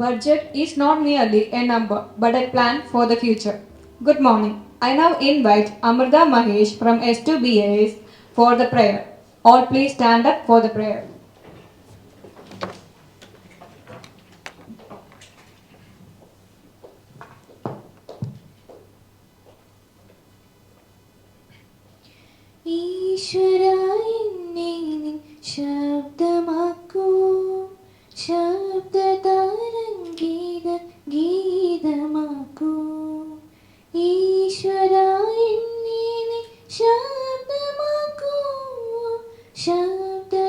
Budget is not merely a number but a plan for the future. Good morning. I now invite Amrita Mahesh from S2BAS for the prayer. All please stand up for the prayer. ഈശ്വരായെന്നെ നിൻ ശബ്ദമാക്കൂ ശബ്ദതരംഗീത ഗീതമാക്കൂ ഈശ്വരായെന്നെ നിൻ ശബ്ദമാക്കൂ ശബ്ദതരംഗീത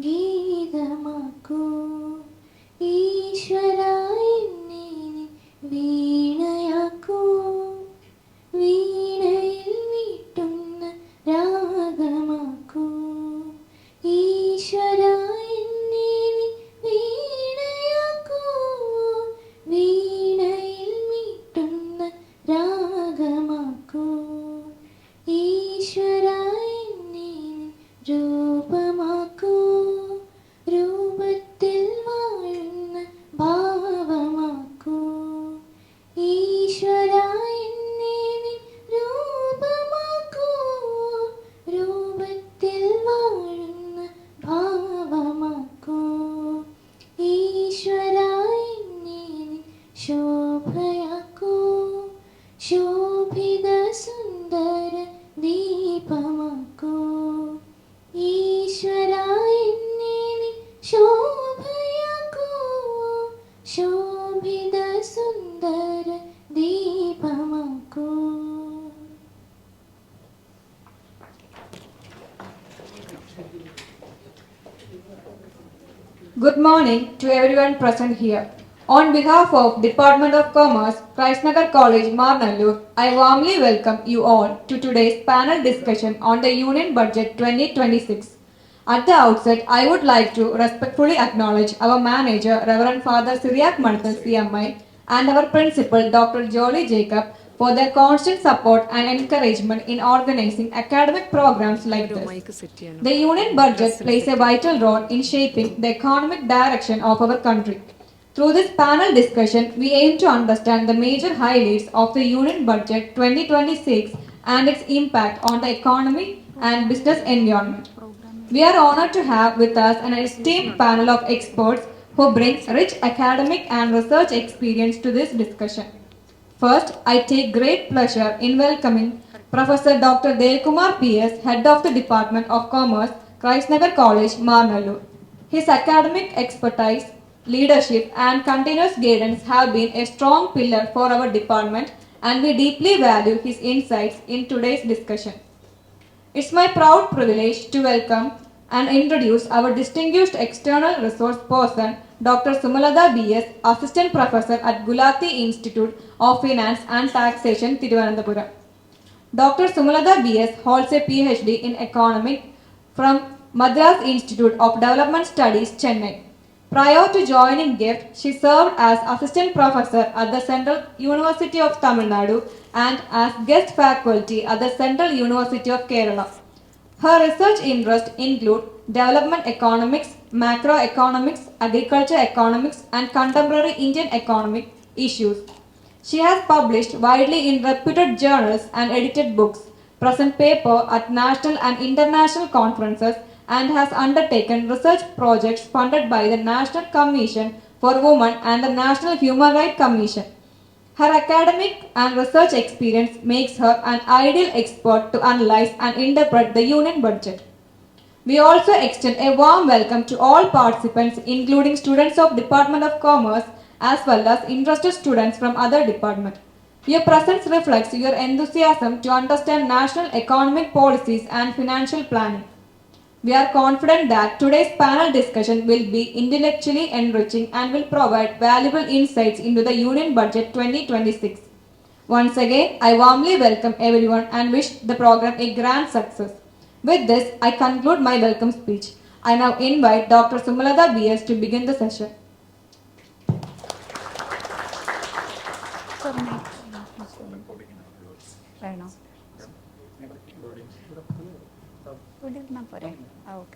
ഗീതമാക്കൂ ഈശ്വരായെന്നെ നിൻ വീണയാക്കൂ വീണയിൽ മീട്ടുന്ന രാഗമാക്കൂ ഈശ്വര എന്നെ നീ വീണയാക്കൂ വീണയിൽ മീട്ടുന്ന രാഗമാക്കൂ ഈശ്വര എന്നെ നീ രൂപമാക്കൂ രൂപത്തിൽ വാഴുന്ന ഭാവമാക്കൂ ഈശ്വര എന്നെ നീ രൂപമാക്കൂ രൂപത്തിൽ വാഴുന്ന ഭാവമാക്കൂ ഈശ്വര എന്നെ നീ ശോഭയാക്കൂ ശോഭിത സുന്ദര ദീപമാക്കൂ ഈശ്വര എന്നെ നീ ശോഭയാക്കൂ ശോഭിത സുന്ദര ദീപമാക്കൂ. Good morning to everyone present here. On behalf of Department of Commerce, Nagar College, Marnallur, I warmly welcome you all to today's panel discussion on the Union Budget 2026. At the outset, I would like to respectfully acknowledge our manager, Reverend Father Syriac Manthal CMI, and our principal, Dr. Jolie Jacob, for their constant support and encouragement in organizing academic programs like this. The Union Budget plays a vital role in shaping the economic direction of our country. Through this panel discussion, we aim to understand the major highlights of the Union Budget 2026 and its impact on the economy and business environment. We are honored to have with us an esteemed panel of experts who brings rich academic and research experience to this discussion. First, I take great pleasure in welcoming Professor Dr. Devakumar B S, Head of the Department of Commerce, Nagar College, Marnallur. His academic expertise, leadership, and continuous guidance have been a strong pillar for our department, and we deeply value his insights in today's discussion. It's my proud privilege to welcome and introduce our distinguished external resource person, Dr. Sumalatha B S, Assistant Professor at Gulati Institute of Finance and Taxation, Thiruvananthapuram. Dr. Sumalatha B S holds a PhD in Economics from Madras Institute of Development Studies, Chennai. Prior to joining GIFT, she served as Assistant Professor at the Central University of Tamil Nadu and as guest faculty at the Central University of Kerala. Her research interests include development economics, macroeconomics, agriculture economics, and contemporary Indian economic issues. She has published widely in reputed journals and edited books, present paper at national and international conferences, and has undertaken research projects funded by the National Commission for Women and the National Human Rights Commission. Her academic and research experience makes her an ideal expert to analyze and interpret the Union Budget. We also extend a warm welcome to all participants, including students of Department of Commerce as well as interested students from other departments. Your presence reflects your enthusiasm to understand national economic policies and financial planning. We are confident that today's panel discussion will be intellectually enriching and will provide valuable insights into the Union Budget 2026. Once again, I warmly welcome everyone and wish the program a grand success. With this, I conclude my welcome speech. I now invite Dr. Sumalatha B S to begin the session.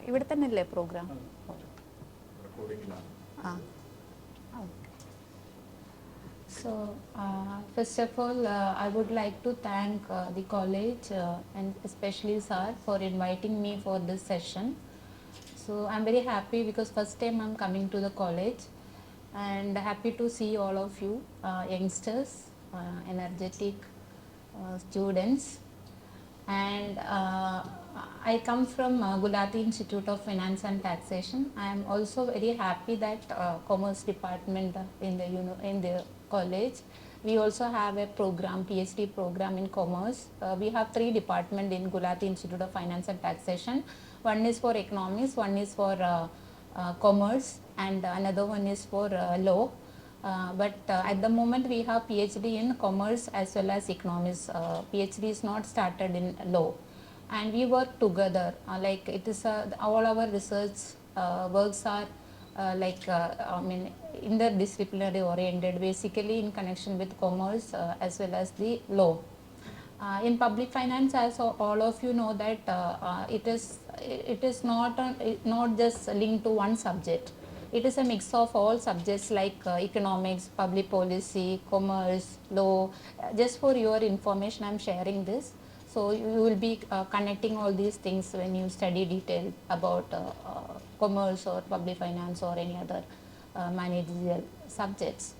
ഇവിടെ തന്നെയല്ലേ programme? ആ So, first of all, I would like to thank the college and especially sir for inviting me for this session. So, I'm very happy because first time I'm coming to the college and happy to see all of you youngsters, energetic students. And I come from Gulati Institute of Finance and Taxation. I am also very happy that Commerce Department in the in the college, we also have a program, PhD program in Commerce. We have 3 departments in Gulati Institute of Finance and Taxation. One is for economics, one is for commerce, and another one is for law. But at the moment we have PhD in commerce as well as economics. PhD is not started in law, and we work together. Like it is all our research works are I mean interdisciplinary oriented, basically in connection with commerce as well as the law. In public finance, as all of you know that it is not just linked to one subject. It is a mix of all subjects like economics, public policy, commerce, law. Just for your information, I am sharing this. So you will be connecting all these things when you study detail about commerce or public finance or any other managerial subjects.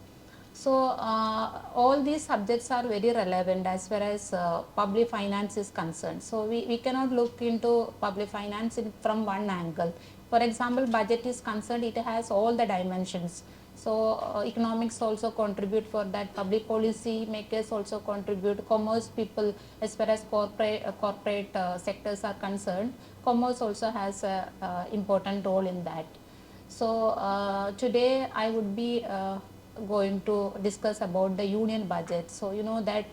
So all these subjects are very relevant as far as public finance is concerned. So we cannot look into public finance from one angle. For example, budget is concerned, it has all the dimensions. So economics also contribute for that, public policy makers also contribute, commerce people as far as corporate sectors are concerned, commerce also has a important role in that. So today I would be going to discuss about the union budget. So you know that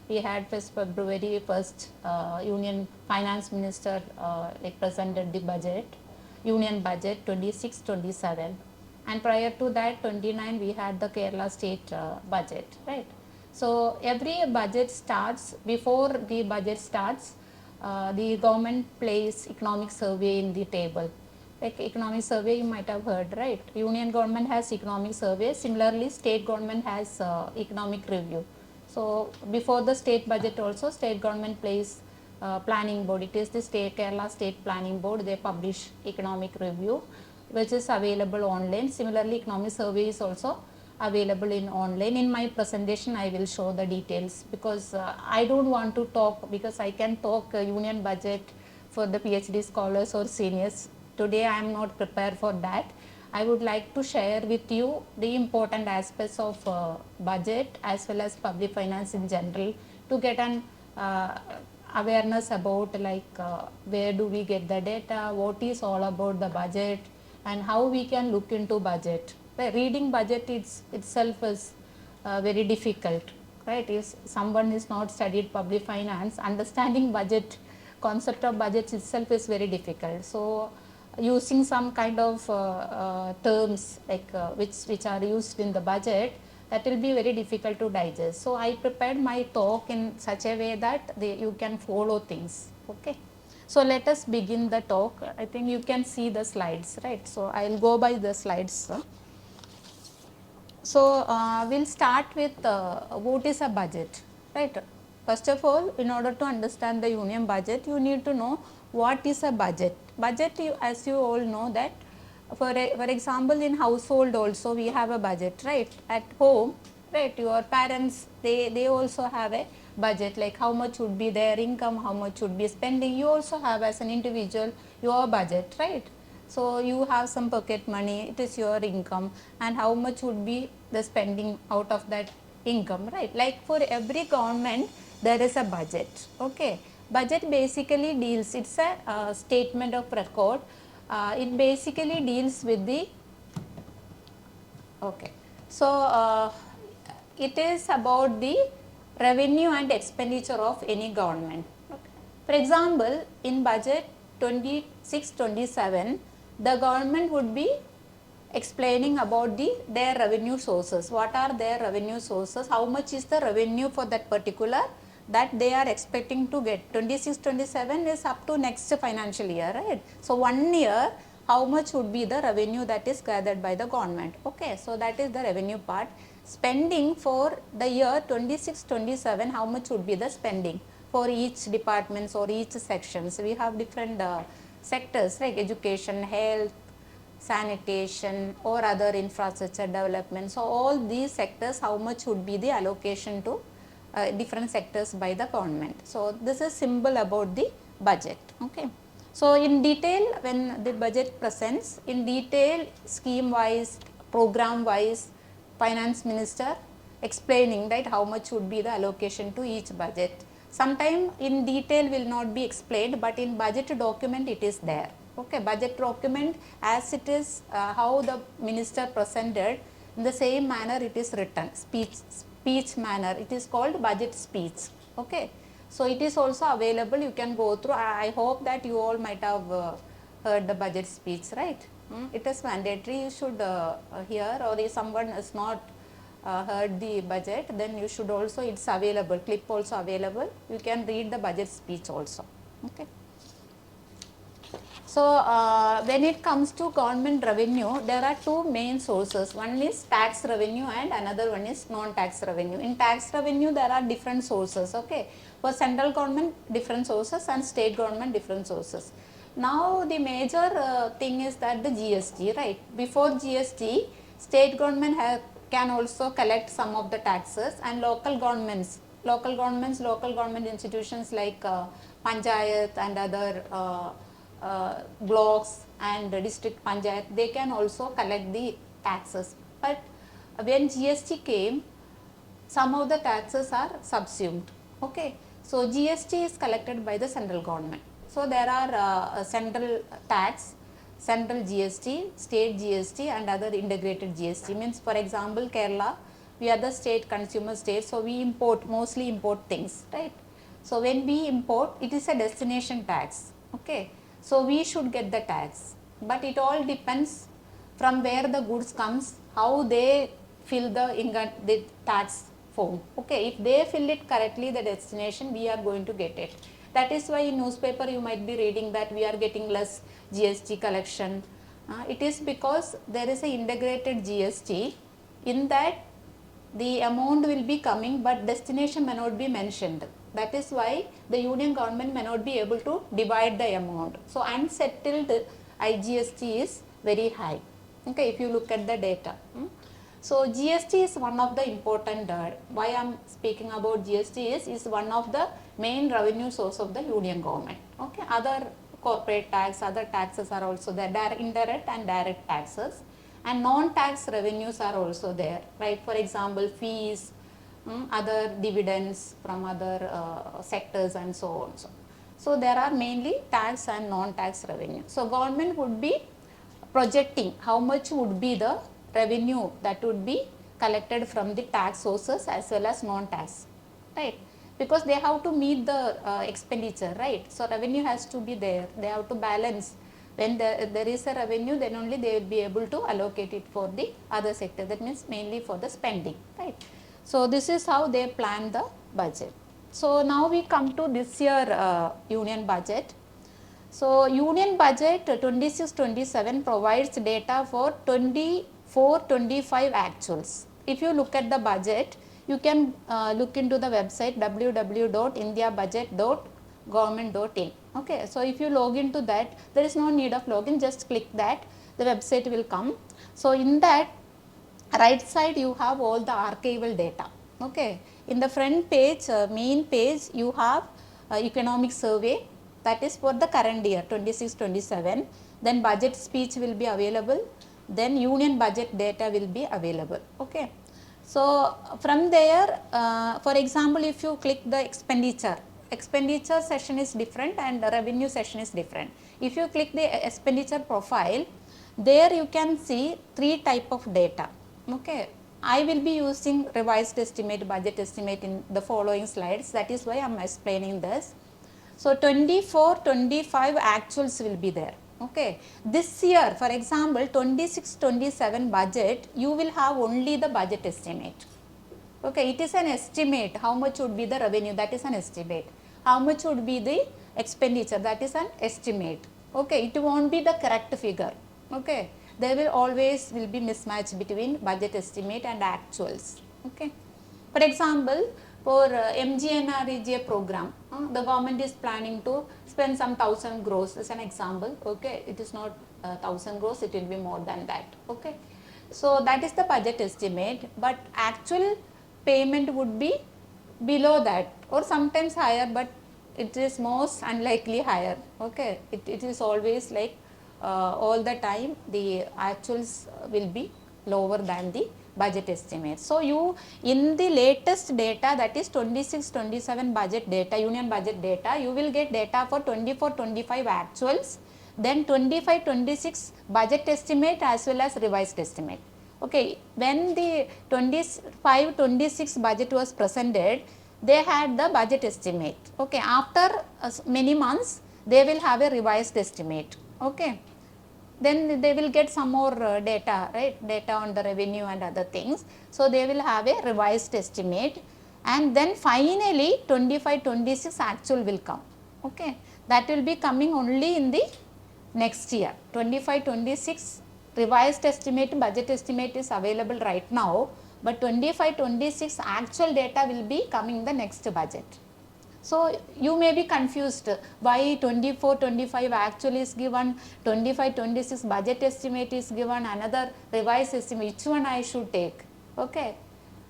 we had first February 1st union finance minister presented the budget, union budget 26-27, and prior to that 29 we had the Kerala state budget, right? So every budget starts, before the budget starts, the government plays economic survey in the table. Like economic survey, you might have heard, right? Union government has economic survey. Similarly, state government has economic review. So before the state budget also, state government plays planning board. It is the state Kerala state planning board. They publish economic review, which is available online. Similarly, economic survey is also available in online. In my presentation I will show the details, because I don't want to talk, because I can talk union budget for the PhD scholars or seniors. Today I am not prepared for that. I would like to share with you the important aspects of budget as well as public finance in general, to get an awareness about where do we get the data, what is all about the budget, and how we can look into budget. Reading budget itself is very difficult, right? If someone is not studied public finance, understanding budget, concept of budget itself is very difficult. So using some kind of terms which are used in the budget, that will be very difficult to digest. So I prepared my talk in such a way that you can follow things. Okay, so let us begin the talk. I think you can see the slides, right? So I'll go by the slides. So we'll start with what is a budget, right? First of all, in order to understand the union budget, you need to know what is a budget. Budget, as you all know that, for example, in household also we have a budget, right? At home, right? Your parents, they also have a budget, like how much would be their income, how much would be spending. You also have, as an individual, your budget, right? So you have some pocket money, it is your income, and how much would be the spending out of that income, right? Like for every government there is a budget. Okay, budget basically deals, it's a statement of record. It basically deals with the, okay, so it is about the revenue and expenditure of any government. Okay. For example, in budget 26-27, the government would be explaining about their revenue sources. What are their revenue sources? How much is the revenue for that particular that they are expecting to get? 26-27 is up to next financial year, right? So 1 year how much would be the revenue that is gathered by the government. Okay, so that is the revenue part. Spending for the year 26-27, how much would be the spending for each departments or each sections. We have different sectors like education, health, sanitation or other infrastructure development. So, all these sectors, how much would be the allocation to different sectors by the government. So, this is symbol about the budget. Okay. So, in detail, when the budget presents, in detail, scheme wise, program wise, finance minister explaining, right, how much would be the allocation to each budget. Sometime in detail will not be explained, but in budget document it is there. Okay, budget document as it is, how the minister presented, in the same manner it is written, speech manner, it is called budget speech. Okay, so it is also available, you can go through. I hope that you all might have heard the budget speech, right? It is mandatory, you should hear, or if someone is not heard the budget, then you should also, it's available, clip also available, you can read the budget speech also. Okay. So, when it comes to government revenue, there are two main sources. One is tax revenue and another one is non-tax revenue. In tax revenue, there are different sources. Okay, for central government, different sources, and state government, different sources. Now, the major thing is that the GST, right? Before GST, state government can also collect some of the taxes, and local government institutions like panchayat and other blocks and district panchayat, they can also collect the taxes. But when GST came, some of the taxes are subsumed. Okay, so GST is collected by the central government. So there are central tax, central GST, state GST and other integrated GST. Means, for example, Kerala, we are the state consumer state, so we mostly import things, right? So when we import, it is a destination tax. Okay, so we should get the tax, but it all depends from where the goods comes, how they fill the tax form. Okay, if they fill it correctly, the destination, we are going to get it. That is why in newspaper you might be reading that we are getting less GST collection. It is because there is a integrated GST, in that the amount will be coming, but destination may not be mentioned. That is why the union government may not be able to divide the amount. So, unsettled IGST is very high. Okay, if you look at the data. So, GST is one of the important, why I am speaking about GST is one of the main revenue source of the union government. Okay, other corporate tax, other taxes are also there, indirect and direct taxes, and non-tax revenues are also there, right? For example, fees, other dividends from other sectors and so on. So there are mainly tax and non-tax revenue. So government would be projecting how much would be the revenue that would be collected from the tax sources as well as non-tax, right? Because they have to meet the expenditure, right? So revenue has to be there, they have to balance. When there is a revenue, then only they will be able to allocate it for the other sector, that means mainly for the spending, right? So this is how they plan the budget. So now we come to this year union budget. So union budget 26-27 provides data for 24-25 actuals. If you look at the budget, you can look into the website www.indiabudget.government.in. Okay, so if you log into that, there is no need of login, just click that, the website will come. So in that right side you have all the archival data. Okay, in the front page, main page, you have economic survey, that is for the current year 26-27. Then budget speech will be available, then union budget data will be available. Okay, so from there, for example, if you click the expenditure section is different and the revenue section is different. If you click the expenditure profile, there you can see three type of data. Okay, I will be using revised estimate, budget estimate in the following slides, that is why I am explaining this. So 24-25 actuals will be there. Okay, this year, for example, 26-27 budget, you will have only the budget estimate. Okay, it is an estimate, how much would be the revenue, that is an estimate. How much would be the expenditure, that is an estimate. Okay, it won't be the correct figure. Okay, there will always will be mismatch between budget estimate and actuals. Okay, for example, for MGNREGA program, the government is planning to spend some 1000 crores as an example. Okay, it is not 1000 crores, it will be more than that. Okay, so that is the budget estimate, but actual payment would be below that or sometimes higher, but it is most unlikely higher. Okay, it is always like all the time the actuals will be lower than the budget estimate. So you, in the latest data, that is 26-27 budget data, union budget data, you will get data for 24-25 actuals, then 25-26 budget estimate as well as revised estimate. Okay, when the 25-26 budget was presented, they had the budget estimate. Okay, after many months they will have a revised estimate. Okay, then they will get some more data, right, data on the revenue and other things. So they will have a revised estimate, and then finally 25-26 actual will come. Okay, that will be coming only in the next year. 25-26 revised estimate, budget estimate is available right now, but 25-26 actual data will be coming in the next budget. So you may be confused why 24-25 actual is given, 25-26 budget estimate is given, another revised estimate, which one I should take? Okay,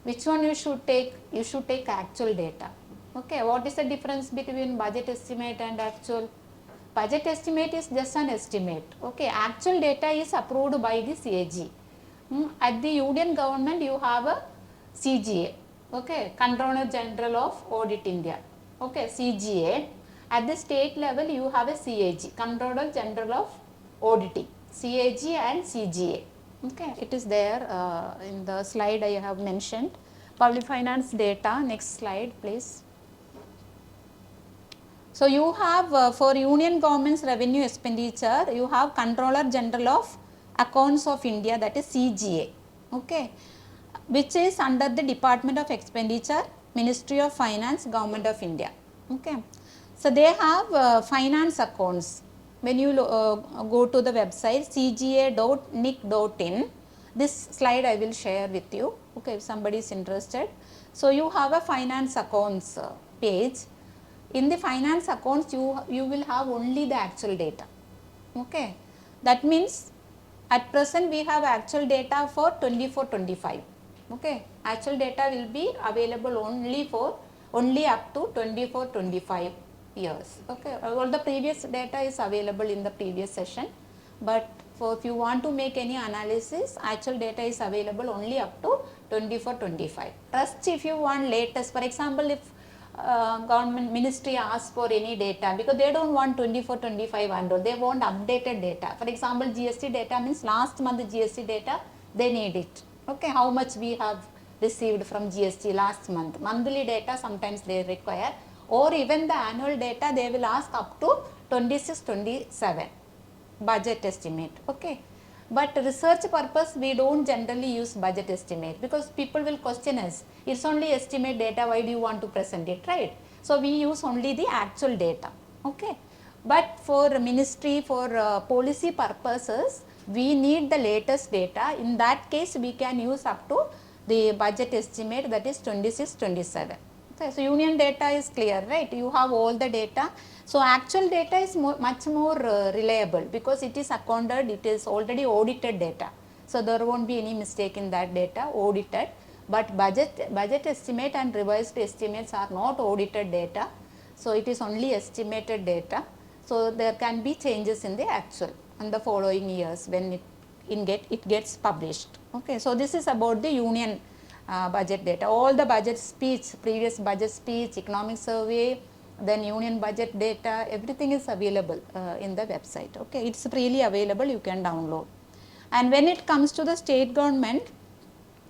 which one you should take? You should take actual data. Okay, what is the difference between budget estimate and actual? Budget estimate is just an estimate. Okay, actual data is approved by the CAG. At the union government you have a CGA. Okay, Controller General of Audit India. Okay, CGA. At the state level you have a CAG, Controller General of Auditing. CAG and CGA. Okay, it is there in the slide I have mentioned. Public finance data. Next slide please. So you have for union government's revenue expenditure, you have Controller General of Accounts of India, that is CGA. Okay, which is under the Department of Expenditure, Ministry of Finance, Government of India. Okay, so they have finance accounts. When you go to the website cga.nic.in, this slide I will share with you. Okay, if somebody is interested. So you have a finance accounts page. In the finance accounts you will have only the actual data. Okay, that means at present we have actual data for 24-25. Okay, actual data will be available only up to 24-25 years. Okay, all the previous data is available in the previous session, but if you want to make any analysis, actual data is available only up to 24-25. Rest if you want latest, for example, if government ministry asks for any data, because they don't want 24-25 and they want updated data. For example, GST data means last month GST data, they need it. Okay, how much we have received from GST last month. Monthly data sometimes they require, or even the annual data they will ask up to 26-27 budget estimate. Okay, but research purpose we don't generally use budget estimate, because people will question us, it's only estimate data, why do you want to present it, right? So we use only the actual data. Okay, but for ministry, for policy purposes, we need the latest data. In that case we can use up to the budget estimate, that is 26-27. Okay, so union data is clear, right? You have all the data. So actual data is much more reliable, because it is accounted, it is already audited data. So there won't be any mistake in that data, audited. But budget estimate and revised estimates are not audited data. So it is only estimated data. So there can be changes in the actual in the following years when it gets published. Okay, so this is about the union budget data. All the budget speech, previous budget speech, economic survey, then union budget data, everything is available in the website. Okay, it's freely available, you can download. And when it comes to the state government,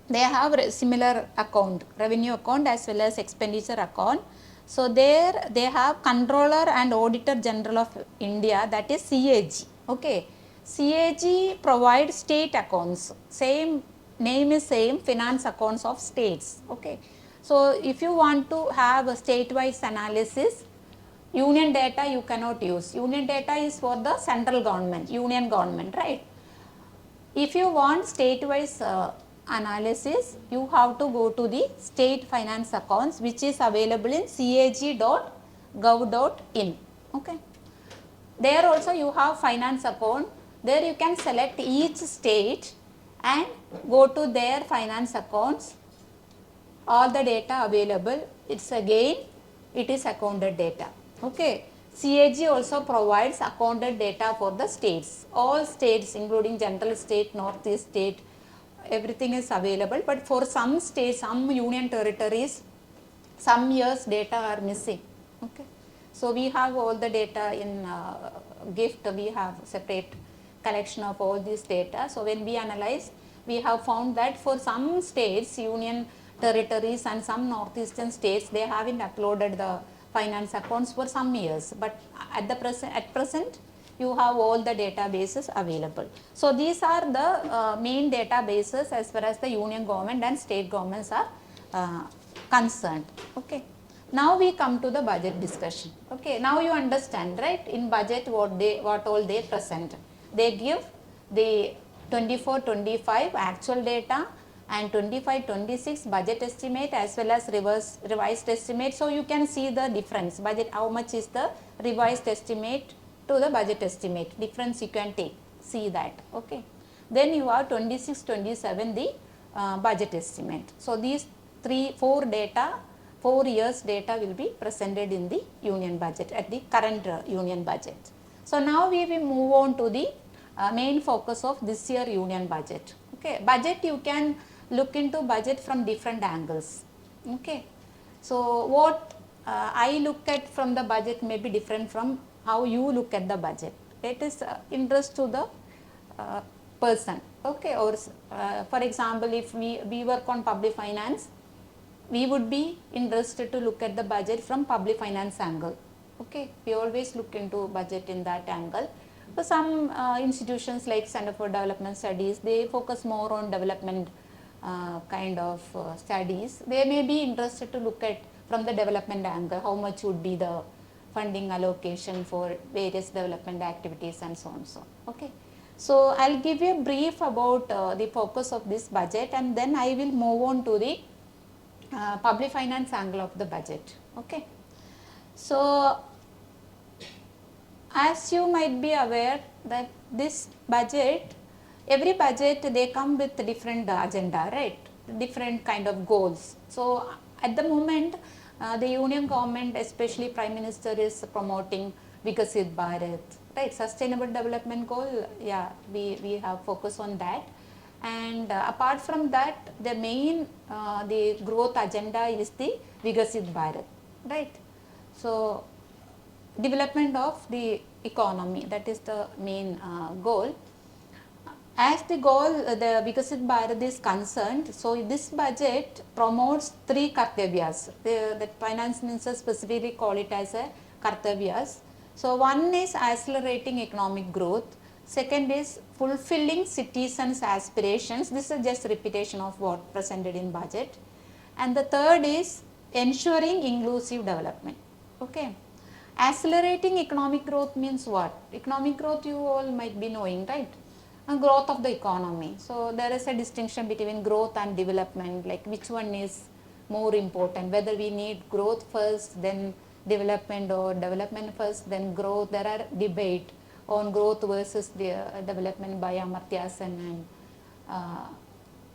they have a similar account, revenue account as well as expenditure account. So there they have Controller and Auditor General of India, that is CAG. Okay, CAG provides state accounts, same name is same, finance accounts of states. Okay, so if you want to have a state-wise analysis, Union data you cannot use. Union data is for the central government, union government, right? If you want state-wise analysis, you have to go to the state finance accounts, which is available in cag.gov.in. Okay. There also you have finance account. There you can select each state and go to their finance accounts. All the data available. It's again, it is accounted data. Okay. CAG also provides accounted data for the states. All states, including general state, northeast state, everything is available. But for some states, some union territories, some years data are missing. Okay. So we have all the data in GIFT. We have separate collection of all this data. So when we analyze, we have found that for some states, union territories and some northeastern states, they haven't uploaded the finance accounts for some years. But at present, you have all the databases available. So these are the main databases as far as the union government and state governments are concerned. Okay. Now we come to the budget discussion. Okay. Now you understand, right? In budget, what all they present. They give the 24-25 actual data and 25-26 budget estimate as well as revised estimate. So you can see the difference. Budget, how much is the revised estimate to the budget estimate? Difference you can take. See that. Okay. Then you have 26-27 the budget estimate. So these 4 years data will be presented in the union budget at the current union budget. So now we will move on to the main focus of this year union budget. Okay, budget you can look into budget from different angles. Okay, so what I look at from the budget may be different from how you look at the budget. It is interest to the person. Okay, or for example, if we work on public finance, we would be interested to look at the budget from public finance angle. Okay, we always look into budget in that angle. For some institutions like Center for Development Studies, they focus more on development kind of studies. They may be interested to look at from the development angle, how much would be the funding allocation for various development activities and so on. So, okay. So, I will give you a brief about the focus of this budget, and then I will move on to the public finance angle of the budget. Okay. So, as you might be aware that this budget, every budget they come with different agenda, right? Different kind of goals. So, at the moment the union government, especially Prime Minister, is promoting Vikasit Bharat, right? Sustainable development goal, yeah, we have focus on that. And apart from that, the main the growth agenda is the Vikasit Bharat, right? So, development of the economy, that is the main goal. As the goal, the Vikasit Bharat is concerned, so this budget promotes 3 kartavyas. The finance minister specifically call it as a kartavyas. So, one is accelerating economic growth, second is fulfilling citizens' aspirations. This is just repetition of what presented in budget, and the third is ensuring inclusive development. Okay. Accelerating economic growth means what? Economic growth you all might be knowing, right? Growth of the economy. So, there is a distinction between growth and development, like which one is more important, whether we need growth first then development, or development first then growth. There are debate on growth versus the development by Amartya Sen and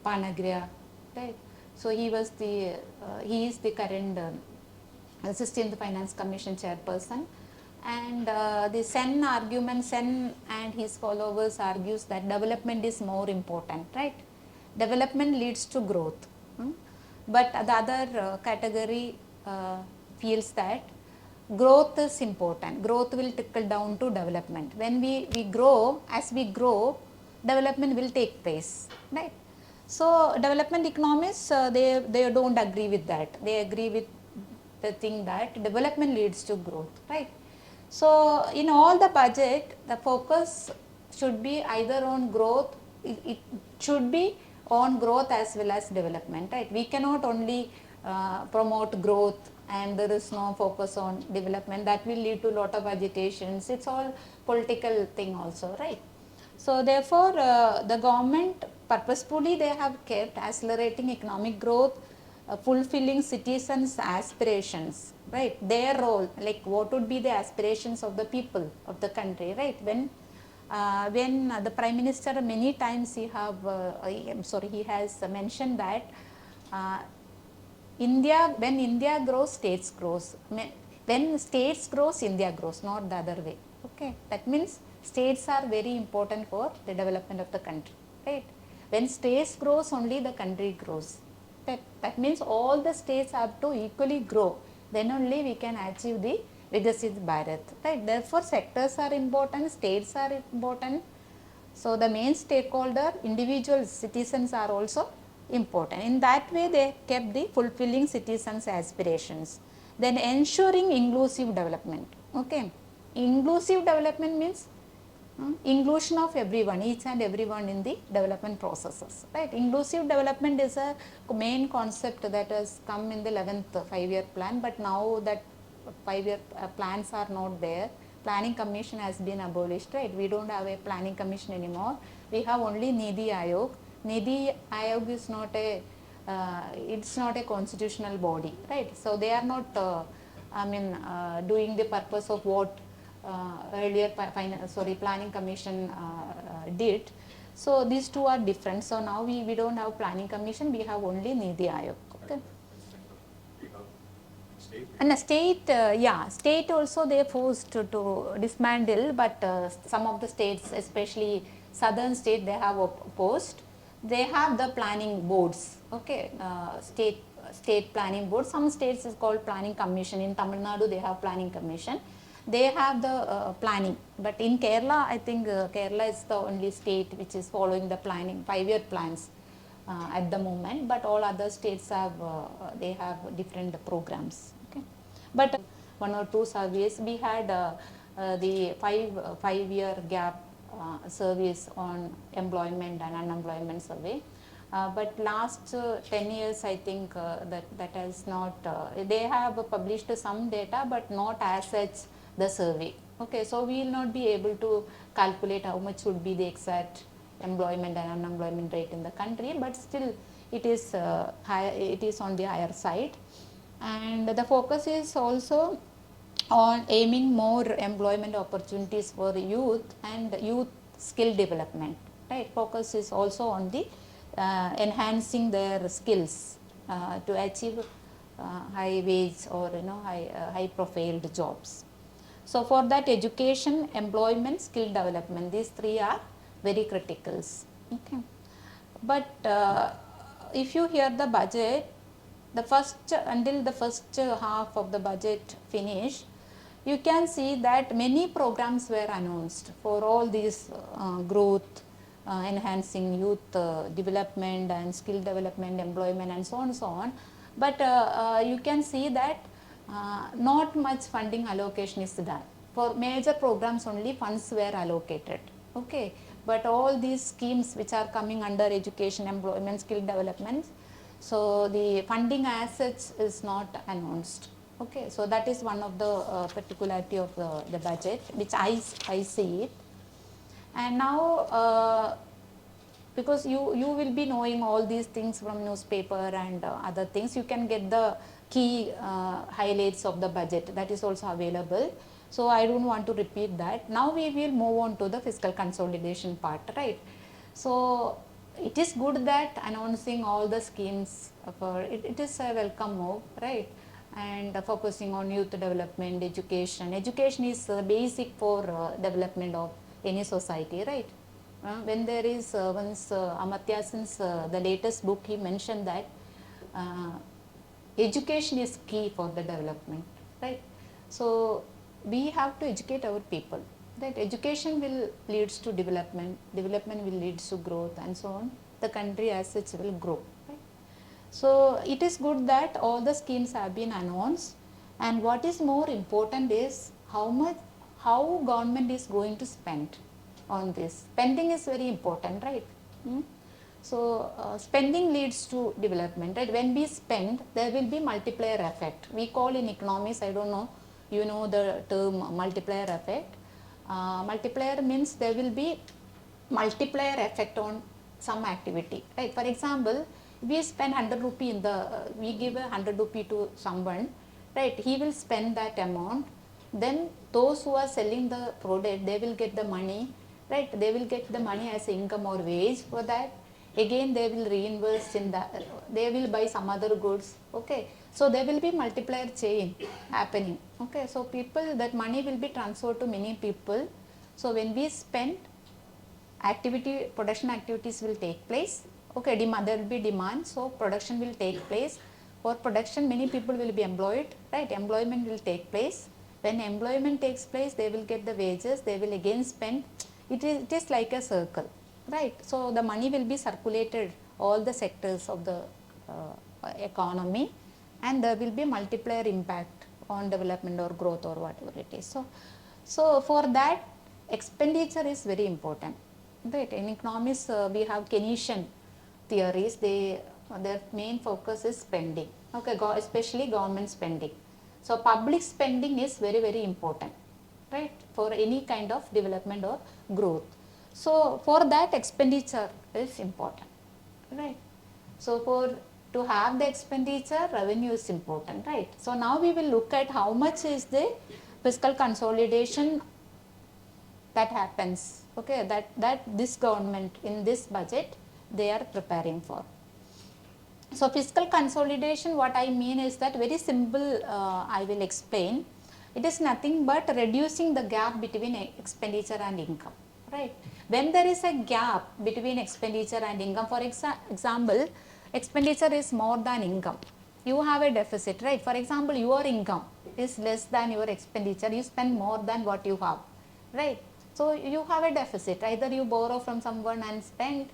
Panagrya, right? So, he is the current Assistant Finance Commission chairperson. And the Sen and his followers argues that development is more important, right? Development leads to growth. But the other category feels that growth is important. Growth will trickle down to development. When we grow, as we grow, development will take place, right? So, development economists, they don't agree with that. They agree with the thing that development leads to growth, right? So, in all the budget, the focus should be either on growth, it should be on growth as well as development, right? We cannot only promote growth and there is no focus on development, that will lead to a lot of agitations. It's all political thing also, right? So therefore, the government purposefully they have kept accelerating economic growth, fulfilling citizens' aspirations, right? Their role, like what would be the aspirations of the people of the country, right? When the Prime Minister many times he has mentioned that uh, when India grows, states grows. When states grows, India grows, not the other way. Okay, that means states are very important for the development of the country, right? When states grows, only the country grows. That means all the states have to equally grow. Then only we can achieve the Vikasit Bharat, right? Therefore, sectors are important, states are important. So the main stakeholder, individual citizens are also important. In that way, they kept the fulfilling citizens' aspirations. Then ensuring inclusive development. Okay, inclusive development means inclusion of everyone, each and everyone in the development processes, right? Inclusive development is a main concept that has come in the 11th 5-year plan, but now that 5-year plans are not there. Planning commission has been abolished, right? We don't have a planning commission anymore. We have only Nidhi Ayog. Nidhi Ayog is not a it's not a constitutional body, right? So they are not doing the purpose of what earlier planning commission did. So these two are different. So now we don't have planning commission, we have only Nidhi Ayog. Okay. And the state, state also they forced to dismantle, but some of the states, especially southern state, they have opposed. They have the planning boards, okay, state planning board. Some states is called planning commission. In Tamil Nadu, they have planning commission. They have the planning, but in Kerala, I think Kerala is the only state which is following the planning 5-year plans at the moment, but all other states have they have different programs. Okay, but one or two surveys we had the 5-year gap surveys on employment and unemployment survey. But last 10 years, I think that has not, they have published some data, but not as such the survey. Okay, so we will not be able to calculate how much would be the exact employment and unemployment rate in the country, but still it is it is on the higher side. And the focus is also on aiming more employment opportunities for youth and youth skill development, right? Focus is also on the enhancing their skills to achieve high wage or high profiled jobs. So for that, education, employment, skill development, these three are very critical. Okay, but if you hear the budget, until the first half of the budget finish, you can see that many programs were announced for all these growth, enhancing youth development and skill development, employment, and so on and so on. But you can see that not much funding allocation is done. For major programs only funds were allocated. Okay, but all these schemes which are coming under education, employment, skill development, so the funding as such is not announced. Okay, so that is one of the particularity of the budget which I see it. And now because you will be knowing all these things from newspaper and other things, you can get the key highlights of the budget, that is also available. So I don't want to repeat that. Now we will move on to the fiscal consolidation part, right? So it is good that announcing all the schemes for it is a welcome move, right? And focusing on youth development, education. Education is basic for development of any society, right? When there is once Amartya Sen's the latest book, he mentioned that uh, education is key for the development, right? So we have to educate our people, that education will leads to development, development will leads to growth, and so on. The country as such will grow, right? So it is good that all the schemes have been announced, and what is more important is how government is going to spend on this. Spending is very important, right? So spending leads to development, right? When we spend, there will be multiplier effect. We call in economics, I don't know, you know the term multiplier effect. Multiplier means there will be multiplier effect on some activity, right? For example, we spend 100 rupee in the, we give a 100 rupee to someone, right? He will spend that amount. Then those who are selling the product, they will get the money, right? They will get the money as income or wage for that. Again, they will reinvest in that. They will buy some other goods. Okay, so there will be multiplier chain happening. Okay, so people, that money will be transferred to many people. So when we spend, production activities will take place. Okay, there will be demand, so production will take place. For production, many people will be employed, right? Employment will take place. When employment takes place, they will get the wages, they will again spend. It is like a circle, right? So the money will be circulated all the sectors of the economy, and there will be multiplier impact on development or growth or whatever it is. So for that, expenditure is very important, right? In economics, we have Keynesian theories. Their main focus is spending. Okay, especially government spending. So public spending is very, very important, right, for any kind of development or growth. So for that, expenditure is important, right? So for to have the expenditure, revenue is important, right? So now we will look at how much is the fiscal consolidation that happens, okay, that this government in this budget they are preparing for. So fiscal consolidation, what I mean is that, very simple, I will explain. It is nothing but reducing the gap between expenditure and income, right? When there is a gap between expenditure and income, for example, expenditure is more than income, you have a deficit, right? For example, your income is less than your expenditure, you spend more than what you have, right? So you have a deficit, either you borrow from someone and spend,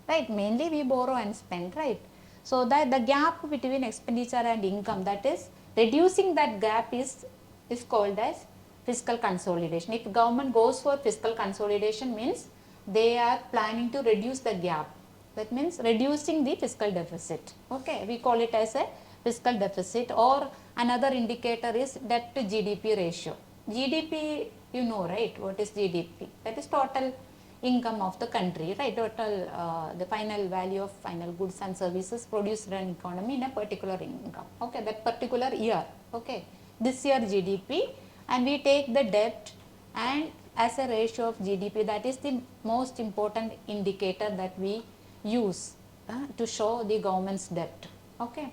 right? Mainly we borrow and spend, right? So that the gap between expenditure and income, that is reducing that gap, is called as fiscal consolidation. If government goes for fiscal consolidation, means they are planning to reduce the gap. That means reducing the fiscal deficit. Okay, we call it as a fiscal deficit. Or another indicator is debt to GDP ratio. GDP, you know, right? What is GDP? That is total income of the country, right? Total, the final value of final goods and services produced in an economy in a particular income. Okay, that particular year. Okay, this year GDP, and we take the debt and as a ratio of GDP. That is the most important indicator that we use to show the government's debt. Okay.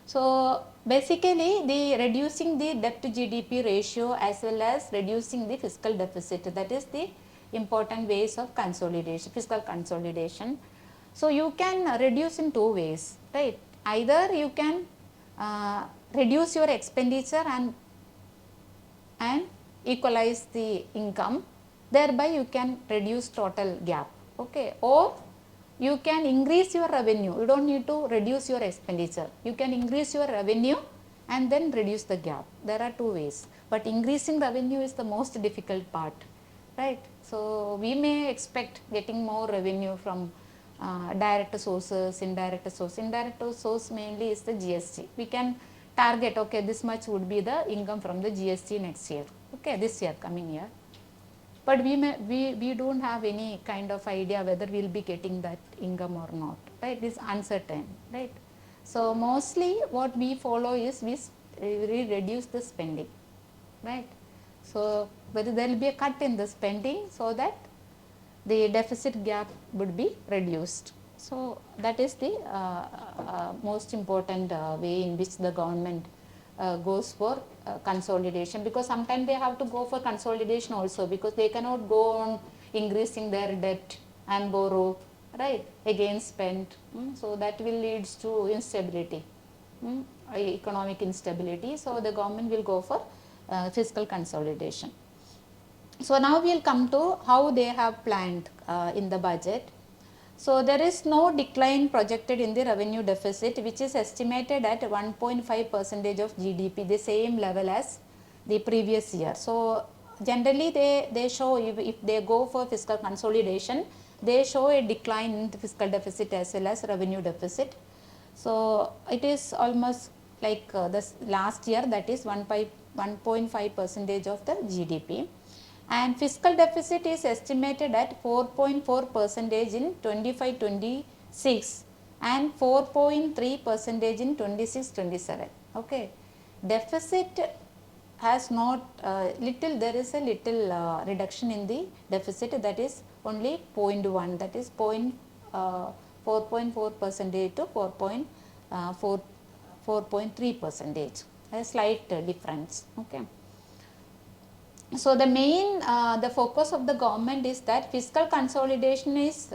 So basically, the reducing the debt to GDP ratio as well as reducing the fiscal deficit, that is the important ways of consolidation, fiscal consolidation. So you can reduce in two ways, right? Either you can reduce your expenditure and equalize the income, thereby you can reduce total gap. Okay, or you can increase your revenue. You don't need to reduce your expenditure. You can increase your revenue and then reduce the gap. There are two ways, but increasing revenue is the most difficult part, right? So we may expect getting more revenue from direct sources, indirect source. Indirect source mainly is the GST. We can target, okay, this much would be the income from the GST next year. Okay, this year, coming year. But we don't have any kind of idea whether we'll be getting that income or not, right? It's uncertain, right? So mostly what we follow is we reduce the spending, right? So whether there will be a cut in the spending so that the deficit gap would be reduced. So that is the most important way in which the government goes for consolidation, because sometimes they have to go for consolidation also, because they cannot go on increasing their debt and borrow, right, again spend. So that will leads to instability, economic instability. So the government will go for fiscal consolidation. So now we will come to how they have planned in the budget. So there is no decline projected in the revenue deficit, which is estimated at 1.5% of GDP, the same level as the previous year. So generally they show, if they go for fiscal consolidation, they show a decline in the fiscal deficit as well as revenue deficit. So it is almost like this last year, that is 1.5 percentage of the GDP, and fiscal deficit is estimated at 4.4 percentage in 25-26 and 4.3 percentage in 26-27. Okay, deficit has not there is a little reduction in the deficit, that is only 0.1, that is 4.4 percentage to 4.3 percentage, a slight difference. Okay. So the main the focus of the government is that fiscal consolidation is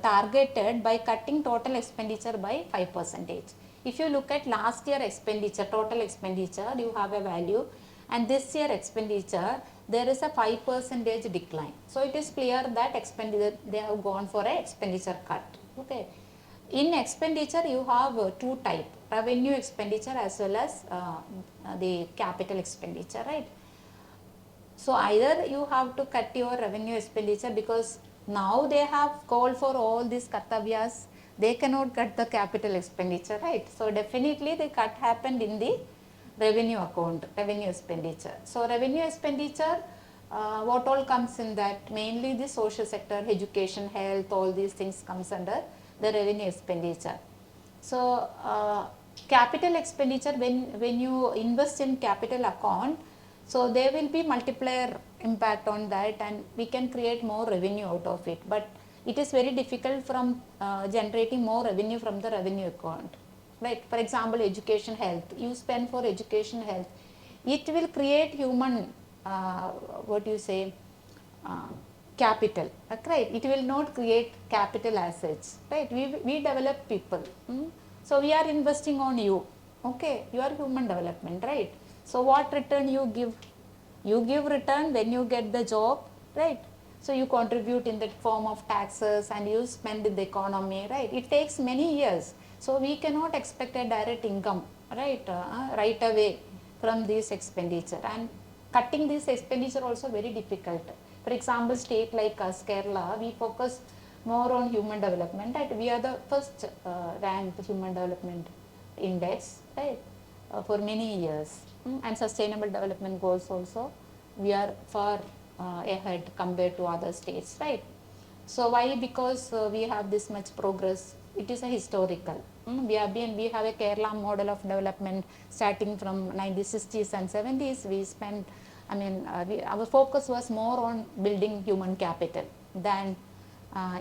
targeted by cutting total expenditure by 5 percentage. If you look at last year expenditure, total expenditure, you have a value, and this year expenditure, there is a 5 percentage decline. So it is clear that expenditure, they have gone for a expenditure cut. Okay. In expenditure, you have two type, revenue expenditure as well as the capital expenditure, right? So either you have to cut your revenue expenditure, because now they have called for all these kartavyas, they cannot cut the capital expenditure, right? So definitely the cut happened in the revenue account, revenue expenditure. So revenue expenditure, what all comes in that? Mainly the social sector, education, health, all these things comes under the revenue expenditure. So capital expenditure, when you invest in capital account, so there will be multiplier impact on that, and we can create more revenue out of it. But it is very difficult from generating more revenue from the revenue account. Right? For example, education, health. You spend for education, health. It will create human, what do you say, capital. Right? It will not create capital assets. Right? We develop people. So we are investing on you. Okay? Your human development. Right? So what return you give? You give return when you get the job, right? So you contribute in the form of taxes and you spend in the economy, right? It takes many years. So we cannot expect a direct income, right? Right away from this expenditure, and cutting this expenditure also very difficult. For example, state like us, Kerala, we focus more on human development, right? We are the first ranked human development index, right? For many years. And sustainable development goals also, we are far ahead compared to other states, right? So why? Because we have this much progress. It is a historical. We have a Kerala model of development starting from 1960s and 70s. We spent, our focus was more on building human capital than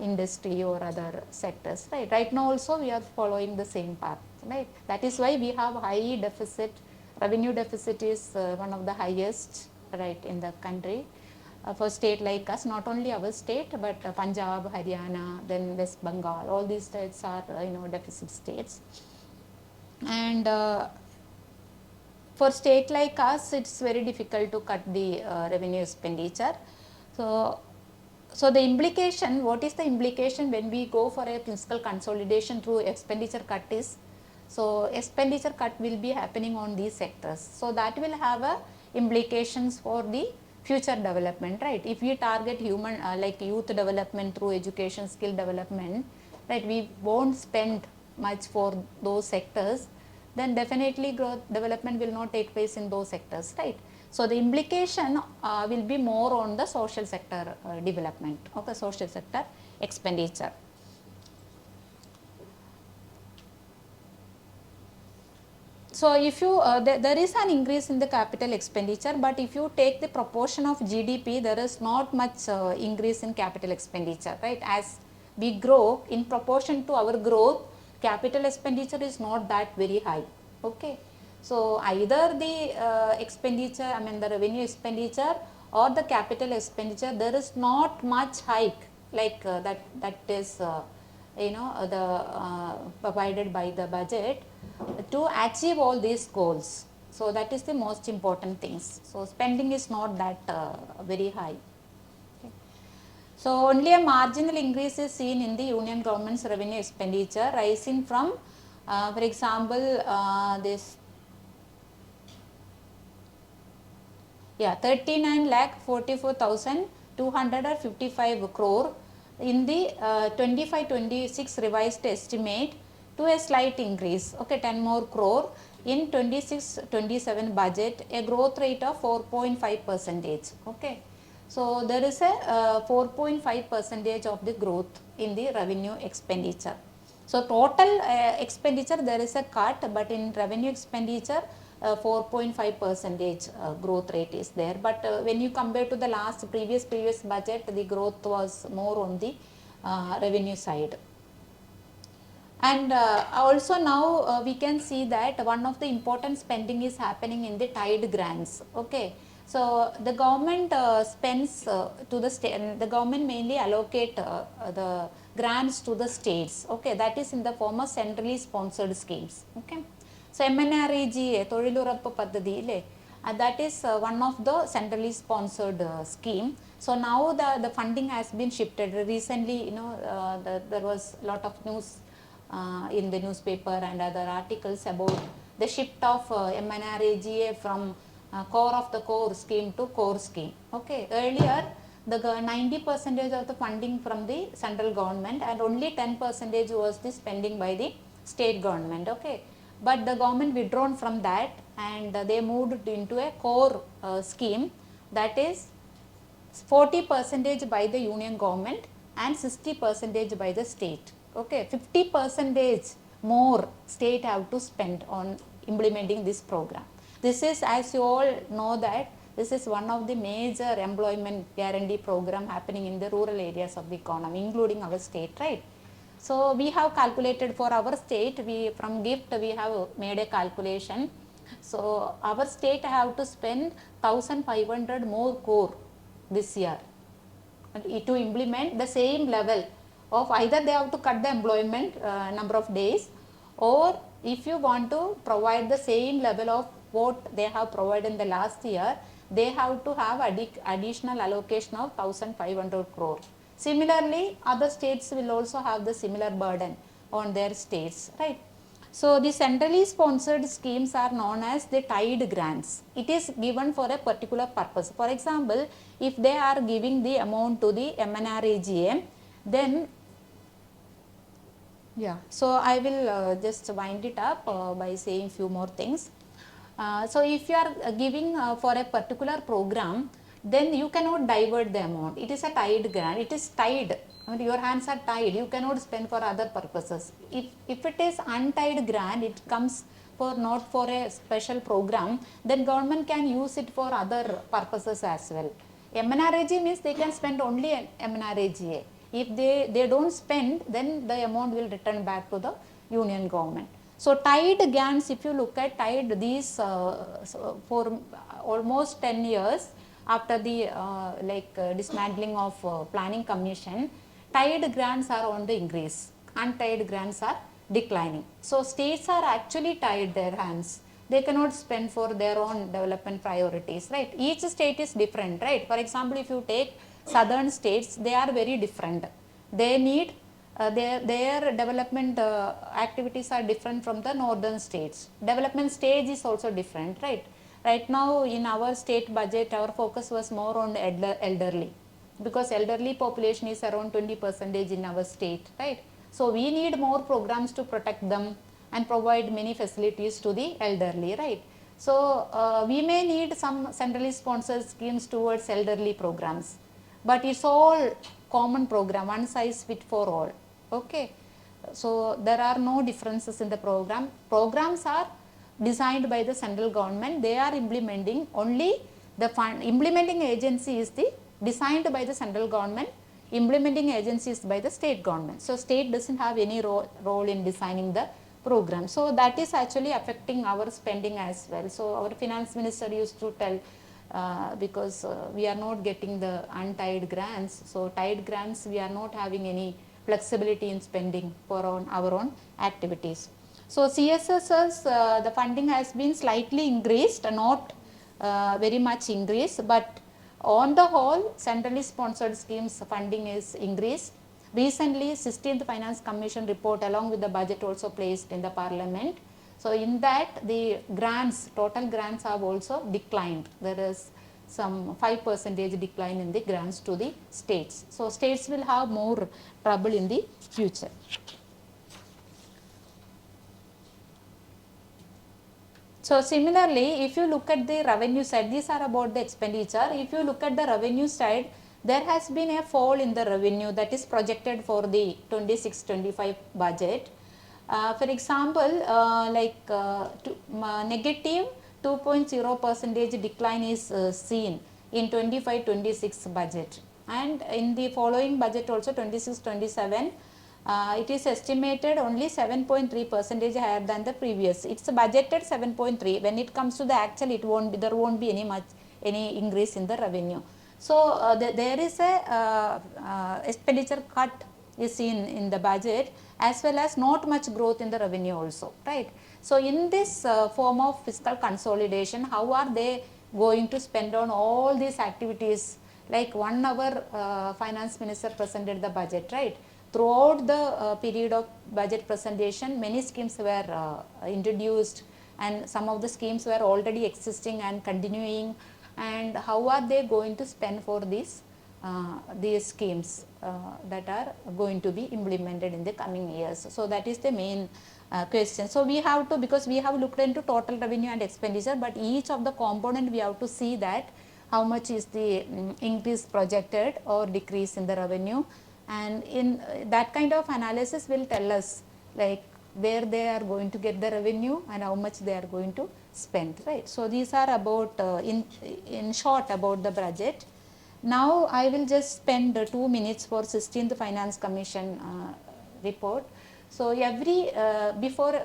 industry or other sectors, right? Right now also we are following the same path, right? That is why we have high deficit. Revenue deficit is one of the highest, right, in the country. For state like us, not only our state, but Punjab, Haryana, then West Bengal, all these states are deficit states. And for state like us, it's very difficult to cut the revenue expenditure. So the implication, what is the implication when we go for a fiscal consolidation through expenditure cut is, so expenditure cut will be happening on these sectors. So that will have implications for the future development, right? If we target human like youth development through education, skill development, right, we won't spend much for those sectors, then definitely growth development will not take place in those sectors, right? So the implication will be more on the social sector development, okay, social sector expenditure. So if you there is an increase in the capital expenditure, but if you take the proportion of GDP, there is not much increase in capital expenditure, right? As we grow in proportion to our growth, capital expenditure is not that very high. Okay, so either the expenditure, the revenue expenditure or the capital expenditure, there is not much hike like that is provided by the budget to achieve all these goals. So that is the most important things. So spending is not that very high. Okay. So only a marginal increase is seen in the union government's revenue expenditure, rising from, for example, this Yeah, 39,44,255 crore in the 25-26 revised estimate to a slight increase, okay, 10 more crore in 26-27 budget, a growth rate of 4.5 percentage, okay. So there is a 4.5 percentage of the growth in the revenue expenditure. So total expenditure there is a cut, but in revenue expenditure 4.5 percentage growth rate is there. But when you compare to the previous budget, the growth was more on the revenue side. And also now we can see that one of the important spending is happening in the tide grants, okay. So the government spends to the state, the government mainly allocate the grants to the states, okay, that is in the form of centrally sponsored schemes, okay. So MNREGA Tozhilurappu Paddhati ile, that is one of the centrally sponsored scheme. So now the funding has been shifted recently, you know, there was lot of news in the newspaper and other articles about the shift of MNREGA from core of the core scheme to core scheme, okay. Earlier the 90% of the funding from the central government and only 10% was the spending by the state government, okay. But the government withdrawn from that and they moved into a core scheme, that is 40% by the union government and 60% by the state, okay. 50% more state have to spend on implementing this program. This is, as you all know, that this is one of the major employment guarantee program happening in the rural areas of the economy, including our state, right. So we have calculated for our state, we from GIFT we have made a calculation. So our state have to spend 1,500 more core this year to implement the same level of, either they have to cut the employment number of days, or if you want to provide the same level of what they have provided in the last year, they have to have additional allocation of 1,500 crore. Similarly, other states will also have the similar burden on their states, right. So the centrally sponsored schemes are known as the tied grants. It is given for a particular purpose. For example, if they are giving the amount to the MNREGA, then yeah, so I will just wind it up by saying few more things. So if you are giving for a particular program, then you cannot divert the amount. It is a tied grant. It is tied. I mean, your hands are tied. You cannot spend for other purposes. If it is untied grant, it comes for not for a special program, then government can use it for other purposes as well. MNREGA means they can spend only MNREGA. If they don't spend, then the amount will return back to the union government. So tied grants, if you look at tied, these for almost 10 years after the dismantling of planning commission, tied grants are on the increase, untied grants are declining. So states are actually tied their hands. They cannot spend for their own development priorities, right. Each state is different, right. For example, if you take southern states, they are very different. They need their development activities are different from the northern states. Development stage is also different, right. Right now in our state budget, our focus was more on elderly, because elderly population is around 20% in our state, right. So we need more programs to protect them and provide many facilities to the elderly, right. So we may need some centrally sponsored schemes towards elderly programs, but it's all common program, one size fit for all, okay. So there are no differences in the program. Programs are designed by the central government. They are implementing, only the implementing agency is the designed by the central government, implementing agency is by the state government. So state doesn't have any role in designing the program. So that is actually affecting our spending as well. So our finance minister used to tell, because we are not getting the untied grants, so tied grants we are not having any flexibility in spending for our own activities. So CSS's the funding has been slightly increased, not very much increased, but on the whole centrally sponsored schemes funding is increased. Recently 16th Finance Commission report along with the budget also placed in the parliament. So in that the grants, total grants have also declined. There is some 5% decline in the grants to the states. So states will have more trouble in the future. So similarly, if you look at the revenue side, these are about the expenditure. If you look at the revenue side, there has been a fall in the revenue that is projected for the 26-25 budget. For example, negative 2.0% decline is seen in 25-26 budget, and in the following budget also 26-27. It is estimated only 7.3% higher than the previous. It's budgeted 7.3. When it comes to the actual, there won't be any increase in the revenue. So there is a expenditure cut is seen in the budget, as well as not much growth in the revenue also, right? So in this form of fiscal consolidation, how are they going to spend on all these activities? Like 1 hour finance minister presented the budget, right? Throughout the period of budget presentation, many schemes were introduced, and some of the schemes were already existing and continuing. And how are they going to spend for these schemes that are going to be implemented in the coming years? So that is the main question. So we have to, because we have looked into total revenue and expenditure, but each of the component we have to see that how much is the increase projected or decrease in the revenue, and in that kind of analysis will tell us like where they are going to get the revenue and how much they are going to spend, right? So these are about in short about the budget. Now I will just spend 2 minutes for 16th Finance Commission report. So every before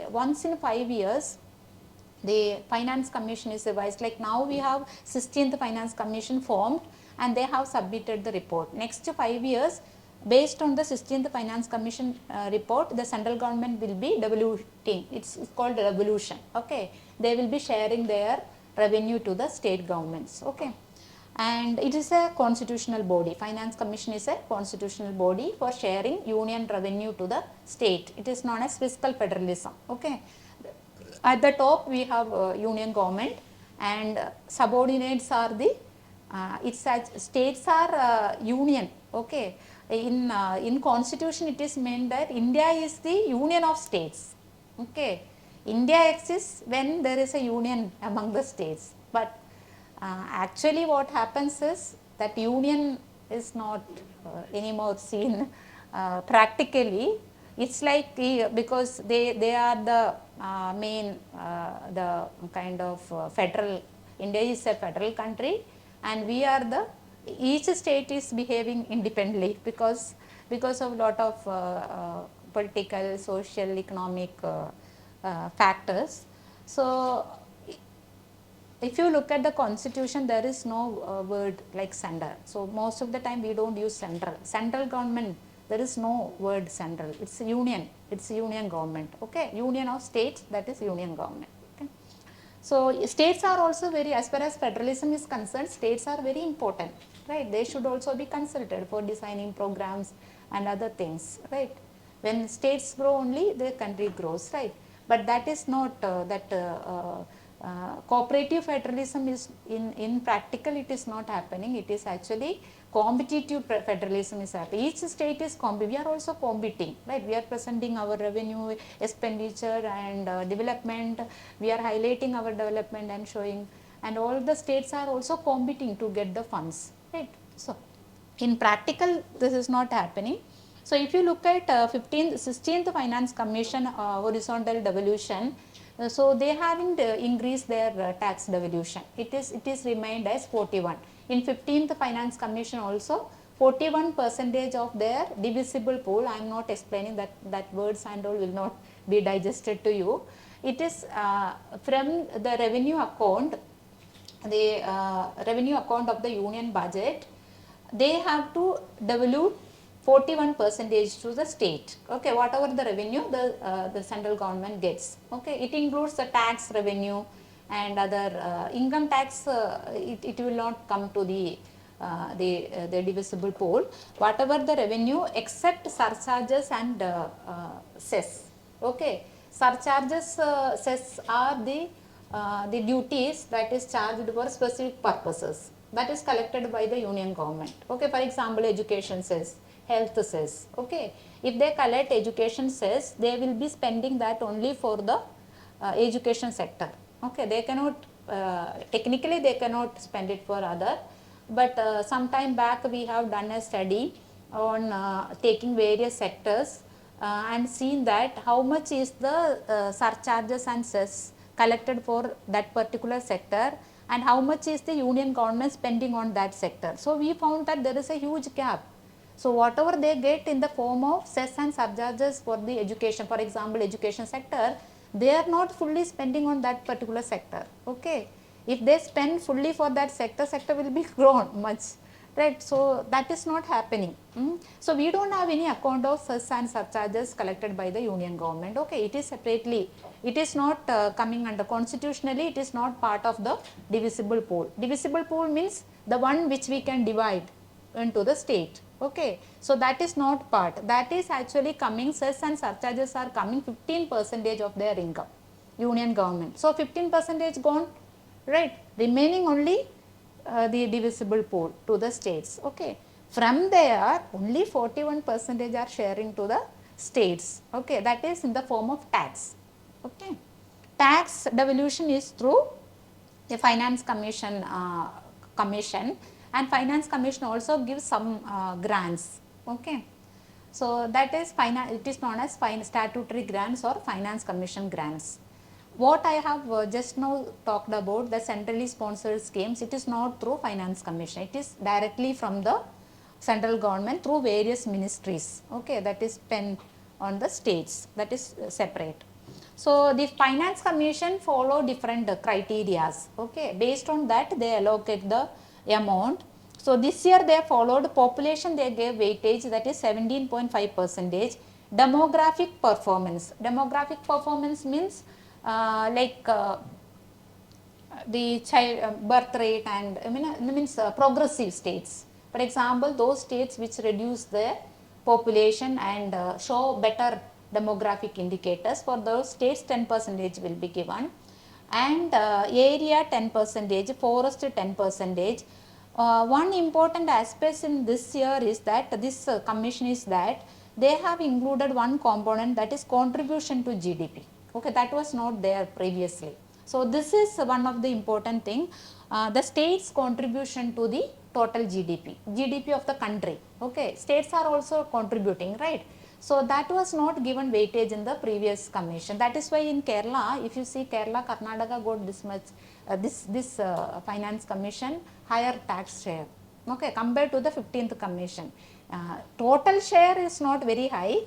once in 5 years the Finance Commission is revised. Like now we have 16th Finance Commission formed and they have submitted the report. Next 5 years, based on the 16th Finance Commission report, the central government will be devoluting. It's called devolution. Okay, they will be sharing their revenue to the state governments. Okay, and it is a constitutional body. Finance Commission is a constitutional body for sharing union revenue to the state. It is known as fiscal federalism. Okay. At the top we have union government, and subordinates are the states are union. Okay, in constitution it is meant that India is the union of states. Okay, India exists when there is a union among the states, but actually what happens is that union is not anymore seen practically. It's like because they are the main the kind of federal. India is a federal country, and we are the, each state is behaving independently because of lot of political, social, economic factors. So if you look at the constitution, there is no word like center. So most of the time we don't use central government. There is no word central. It's union. It's union government. Okay, union of states, that is union government. Okay. So states are also very, as far as federalism is concerned, states are very important, right? They should also be consulted for designing programs and other things, right? When states grow only, the country grows, right? But that is not cooperative federalism is in practical, it is not happening. It is actually competitive federalism is happening. Each state is we are also competing, right? We are presenting our revenue, expenditure and development. We are highlighting our development and showing, and all the states are also competing to get the funds, right? So in practical this is not happening. So if you look at 16th Finance Commission horizontal devolution, so they haven't increased their tax devolution. It is remained as 41. In 15th Finance Commission also 41% of their divisible pool. I am not explaining that words and all will not be digested to you. It is from the revenue account, the revenue account of the union budget. They have to devolve 41% to the state. Okay, whatever the revenue the central government gets. Okay, it includes the tax revenue and other income tax. It will not come to the divisible pool. Whatever the revenue except surcharges and cess. Okay, surcharges, cess are the the duties that is charged for specific purposes that is collected by the union government. Okay, for example, education cess, health cess. Okay, if they collect education cess, they will be spending that only for the education sector. Okay, they cannot technically they cannot spend it for other, but some time back we have done a study on taking various sectors and seen that how much is the surcharges and cess collected for that particular sector and how much is the union government spending on that sector. So we found that there is a huge gap. So whatever they get in the form of cess and surcharges for the education, for example, education sector, they are not fully spending on that particular sector. Okay, if they spend fully for that sector, sector will be grown much, right? So that is not happening. So we don't have any account of cess and surcharges collected by the union government. Okay, it is separately, it is not coming under constitutionally, it is not part of the divisible pool. Divisible pool means the one which we can divide into the state. Okay, so that is not part, that is actually coming, cess and surcharges are coming 15% of their income, union government. So 15% gone, right, remaining only the divisible pool to the states. Okay, from there only 41% are sharing to the states. Okay, that is in the form of tax. Okay, tax devolution is through the finance commission and finance commission also gives some grants. Okay, so that is it is known as statutory grants or finance commission grants. What I have just now talked about, the centrally sponsored schemes, it is not through finance commission, it is directly from the central government through various ministries. Okay, that is spent on the states, that is separate. So the finance commission follow different criterias. Okay, based on that they allocate the amount. So this year they followed population, they gave weightage, that is 17.5%. Demographic performance, demographic performance means the child birth rate and means progressive states. For example, those states which reduce their population and show better demographic indicators, for those states 10% will be given, and area 10%, forest 10%. One important aspect in this year is that this commission is that they have included one component, that is contribution to GDP. Okay, that was not there previously. So this is one of the important thing, the state's contribution to the total GDP of the country. Okay, states are also contributing, right? So that was not given weightage in the previous commission. That is why in Kerala, if you see Kerala, Karnataka got this much, this finance commission higher tax share. Okay, compared to the 15th commission, total share is not very high,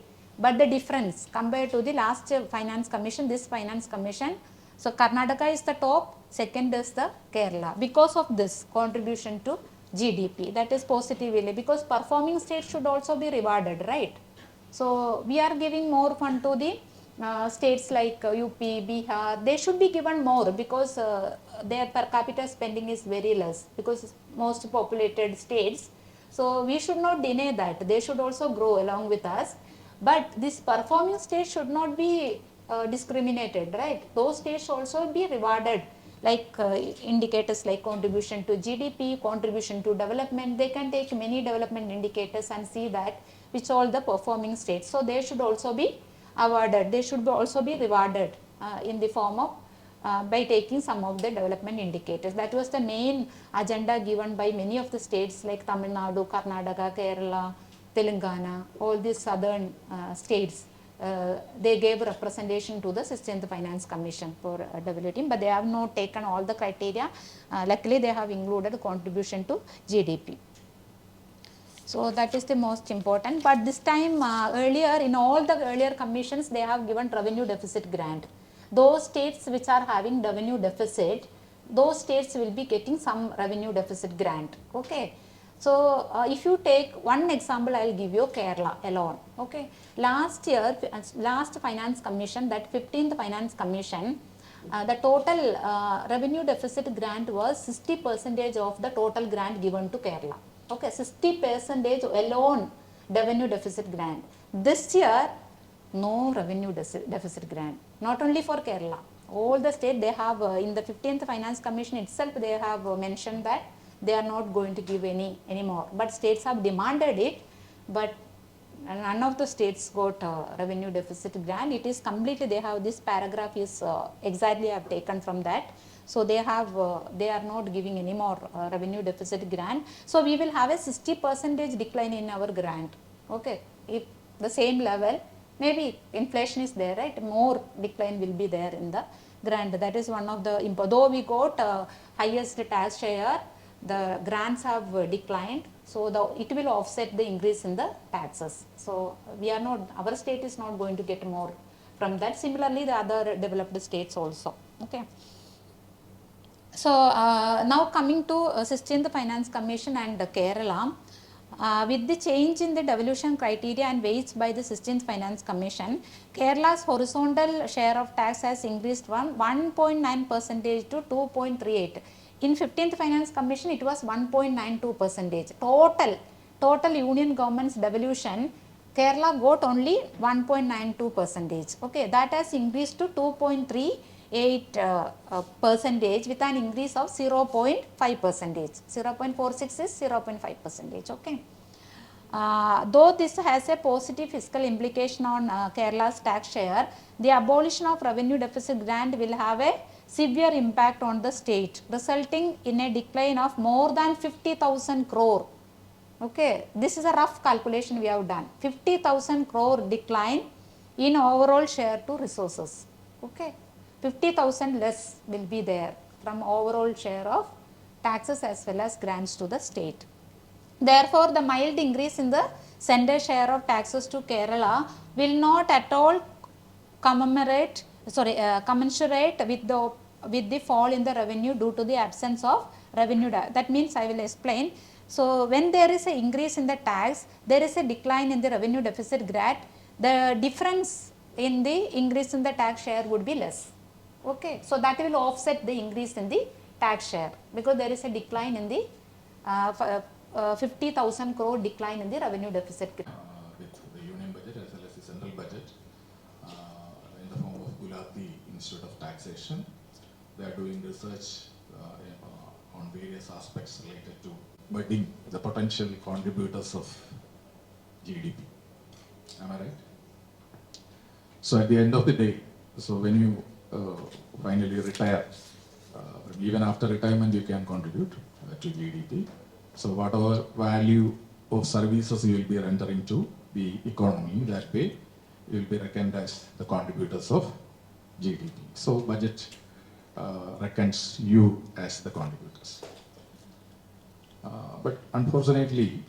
but the difference compared to the last finance commission, this finance commission, so Karnataka is the top, second is the Kerala, because of this contribution to GDP, that is positively, because performing states should also be rewarded, right? So we are giving more fund to the states like UP, Bihar, they should be given more because their per capita spending is very less, because most populated states. So we should not deny that, they should also grow along with us, but this performing states should not be discriminated, right? Those states also be rewarded, like indicators like contribution to GDP, contribution to development. They can take many development indicators and see that which all the performing states. So they should also be awarded, they should also be rewarded in the form of by taking some of the development indicators. That was the main agenda given by many of the states like Tamil Nadu, Karnataka, Kerala, Telangana, all these southern states. They gave representation to the 16th Finance Commission for developing, but they have not taken all the criteria. Luckily, they have included contribution to GDP. So that is the most important. But this time, earlier in all the earlier commissions, they have given revenue deficit grant. Those states which are having revenue deficit, those states will be getting some revenue deficit grant. Okay. So if you take one example, I will give you Kerala alone. Okay, last year, last finance commission, that 15th finance commission, the total revenue deficit grant was 60% of the total grant given to Kerala. Okay, 60% alone revenue deficit grant. This year, no revenue deficit grant, not only for Kerala, All the state they have in the 15th Finance Commission itself they have mentioned that they are not going to give any anymore. But states have demanded it, but none of the states got revenue deficit grant. It is completely they have this paragraph is exactly I have taken from that. So they have they are not giving any more revenue deficit grant. So we will have a 60% decline in our grant. Okay, if the same level, maybe inflation is there, right? More decline will be there in the grant. That is one of the though we got highest tax share, the grants have declined, so it will offset the increase in the taxes. So we are not, our state is not going to get more from that. Similarly the other developed states also. Okay. So now coming to 16th Finance Commission and Kerala, with the change in the devolution criteria and weights by the 16th Finance Commission, Kerala's horizontal share of tax has increased from 1.9% to 2.38. In 15th Finance Commission, it was 1.92%. Total union government's devolution, Kerala got only 1.92%. Okay, that has increased to 2.38 percentage with an increase of 0.5 percentage. 0.46 is 0.5 percentage. Okay. Though this has a positive fiscal implication on Kerala's tax share, the abolition of revenue deficit grant will have a severe impact on the state, resulting in a decline of more than 50,000 crore. Okay, this is a rough calculation we have done. 50,000 crore decline in overall share to resources. Okay, 50,000 less will be there from overall share of taxes as well as grants to the state. Therefore, the mild increase in the center share of taxes to Kerala will not at all commensurate with the fall in the revenue due to the absence of revenue. That means I will explain. So when there is an increase in the tax, there is a decline in the revenue deficit grant. The difference in the increase in the tax share would be less. Okay, so that will offset the increase in the tax share because there is a decline in the 50,000 crore decline in the revenue deficit. With the union budget as well as the central budget in the form of Gulati Institute of Taxation. They are doing research on various aspects related to budding the potential contributors of GDP. Am I right? So at the end of the day, so when you finally retire, even after retirement you can contribute to GDP. So whatever value of services you will be rendering to the economy, that way you will be reckoned as the contributors of GDP. So budget reckons you as the contributors. But unfortunately,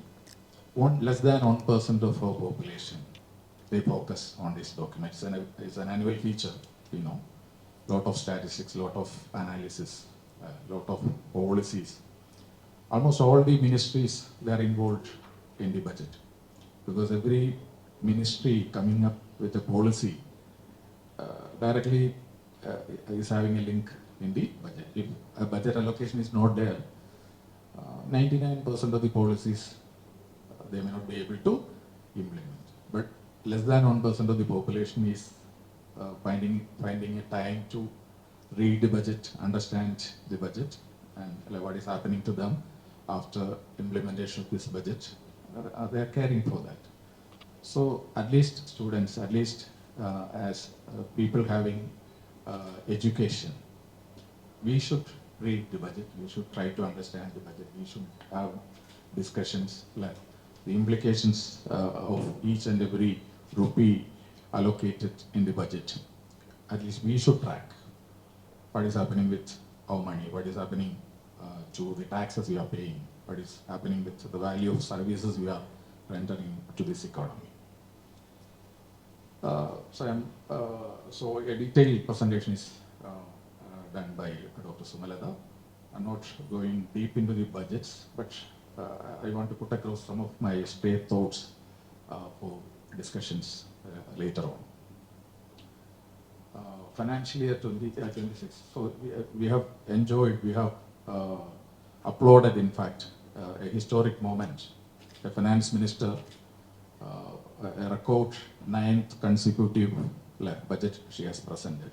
less than 1% of our population, they focus on these documents, and it's an annual feature, you know, lot of statistics, lot of analysis, lot of policies. Almost all the ministries, they are involved in the budget, because every ministry coming up with a policy directly is having a link in the budget. If a budget allocation is not there, 99% of the policies they may not be able to implement. But less than 1% of the population is finding a time to read the budget, understand the budget, and what is happening to them after implementation of this budget. They are caring for that. So at least students, at least as people having education, we should read the budget, we should try to understand the budget, we should have discussions like the implications of each and every rupee allocated in the budget. At least we should track what is happening with our money, what is happening to the taxes we are paying, what is happening with the value of services we are rendering to this economy. So a detailed presentation is done by Dr. Sumalatha. I'm not going deep into the budgets, but I want to put across some of my stray thoughts for discussions later on. Financial year 2026. So we have enjoyed, we have applauded, in fact, a historic moment. The finance minister, a record 9th consecutive budget she has presented.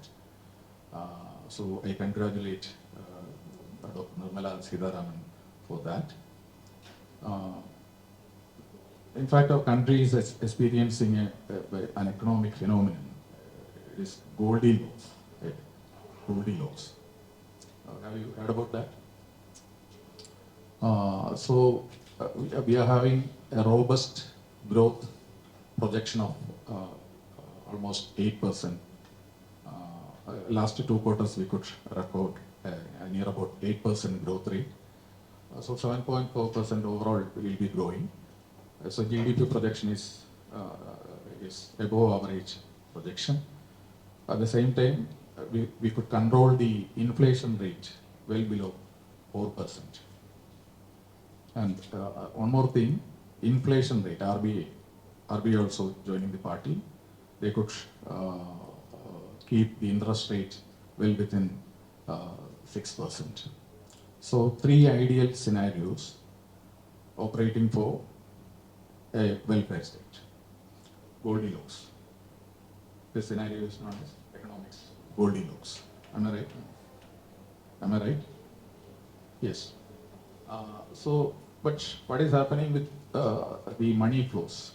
So I congratulate Dr. Nirmala Sitharaman for that. Uh, in fact, our country is experiencing an economic phenomenon. It is Goldilocks. Right? Goldilocks. Have you heard about that? We are having a robust growth projection of almost 8%. Last 2 quarters we could record near about 8% growth rate. So 7.4% overall will be growing. So GDP projection is above average projection. At the same time, we could control the inflation rate well below 4%. And one more thing, inflation rate, RBI also joining the party, they could keep the interest rate well within 6%. So 3 ideal scenarios operating for a welfare state. Goldilocks. This scenario is known as economics Goldilocks. Am I right? Am I right? Yes. But what is happening with the money flows?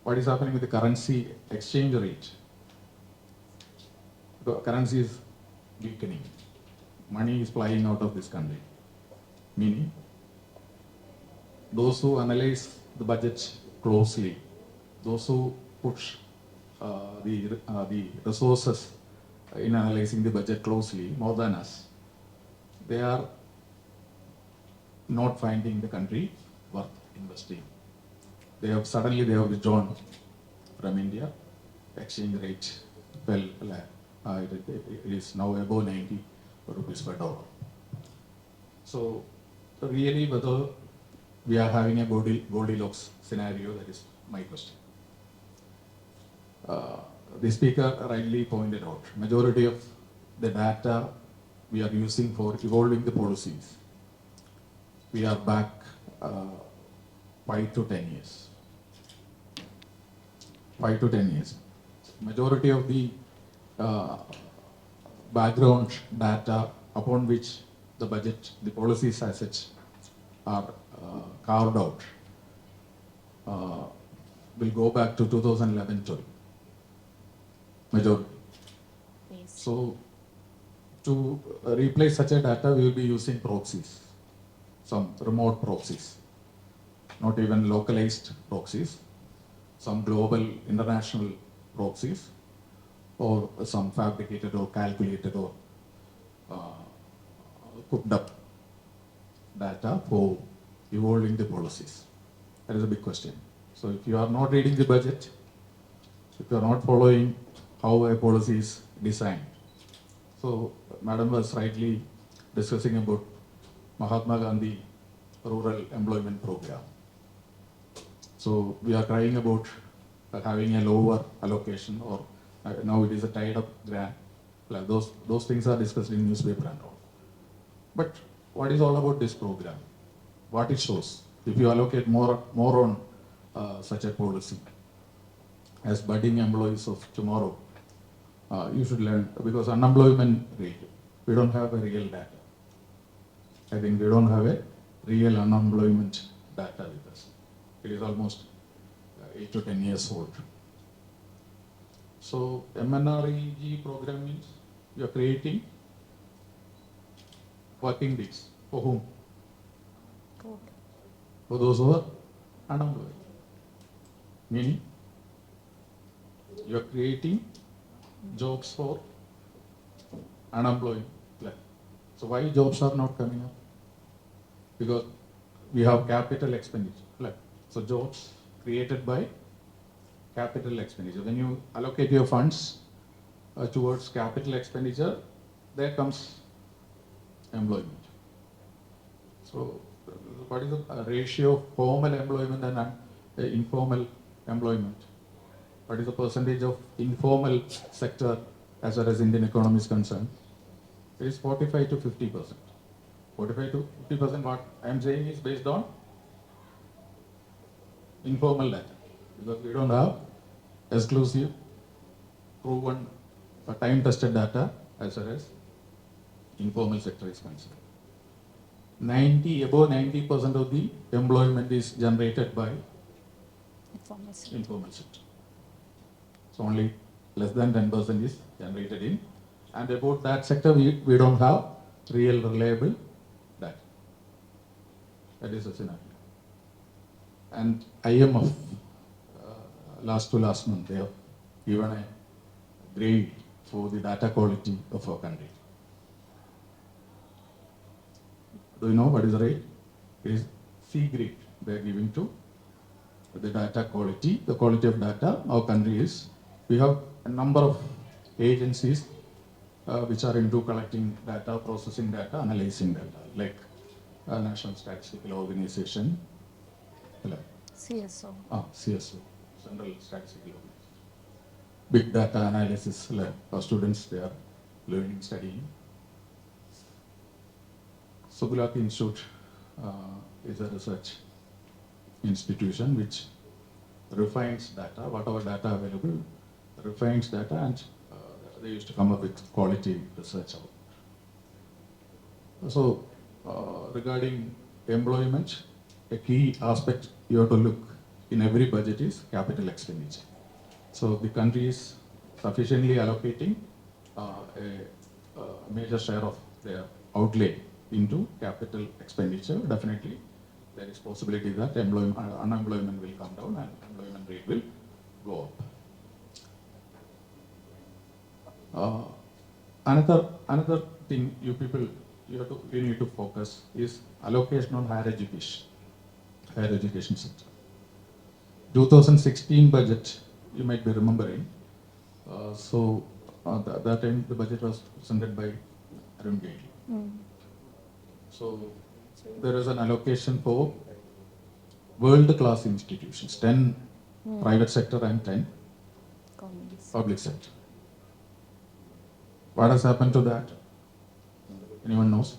What is happening with the currency exchange rate? The currency is weakening. Money is flying out of this country. Meaning, those who analyze the budget closely, those who push the resources in analyzing the budget closely more than us, they are not finding the country worth investing. They have withdrawn from India. Exchange rate fell. It is now above 90 rupees per dollar. So really, whether we are having a Goldilocks scenario, that is my question. The speaker rightly pointed out, majority of the data we are using for evolving the policies, we are back 5 to 10 years. 5 to 10 years. Majority of the background data upon which the budget, the policies as such are carved out will go back to 2011-12. Majority. Yes. So to replace such a data, we will be using proxies, some remote proxies, not even localized proxies, some global international proxies, or some fabricated or calculated or cooked up data for evolving the policies. That is a big question. So if you are not reading the budget, if you are not following how a policy is designed. So Madam was rightly discussing about Mahatma Gandhi Rural Employment Program. So we are crying about having a lower allocation, or now it is a tied up grant. Like those things are discussed in newspaper and all. But what is all about this program? What it shows? If you allocate more on such a policy, as budding employees of tomorrow, you should learn, because unemployment rate, we don't have a real data. I think we don't have a real unemployment data with us. It is almost 8 to 10 years old. So MNREG program means you are creating working days. For whom? For those who are unemployed. Meaning, you are creating jobs for unemployed. So why jobs are not coming up? Because we have capital expenditure. So jobs created by capital expenditure. When you allocate your funds towards capital expenditure, there comes employment. So what is the ratio of formal employment and informal employment? What is the percentage of informal sector as far as Indian economy is concerned? It is 45 to 50%. 45 to 50%, what I am saying is based on informal data, because we don't have exclusive proven for time-tested data as far as informal sector is concerned. Above 90% of the employment is generated by informal sector. So only less than 10% is generated in, and about that sector we don't have real reliable data. That is the scenario. And IMF last month they have given a grade for the data quality of our country. Do you know what is the rate? It is C grade they are giving to the data quality, the quality of data our country is. We have a number of agencies which are into collecting data, processing data, analyzing data, like National Statistical Organization, CSO. CSO, Central Statistical Organization. Big data analysis lab. Our students, they are learning, studying. Sumalatha Institute is a research institution which refines data, whatever data available, refines data, and they used to come up with quality research out. So, regarding employment, a key aspect you have to look in every budget is capital expenditure. So, the country is sufficiently allocating a major share of their outlay into capital expenditure. Definitely, there is possibility that unemployment will come down and employment rate will go up. Another thing you need to focus is allocation on higher education sector. 2016 budget, you might be remembering. That time the budget was presented by Arun Jaitley. So there is an allocation for world-class institutions, 10 private sector and 10 public sector. What has happened to that? Anyone knows?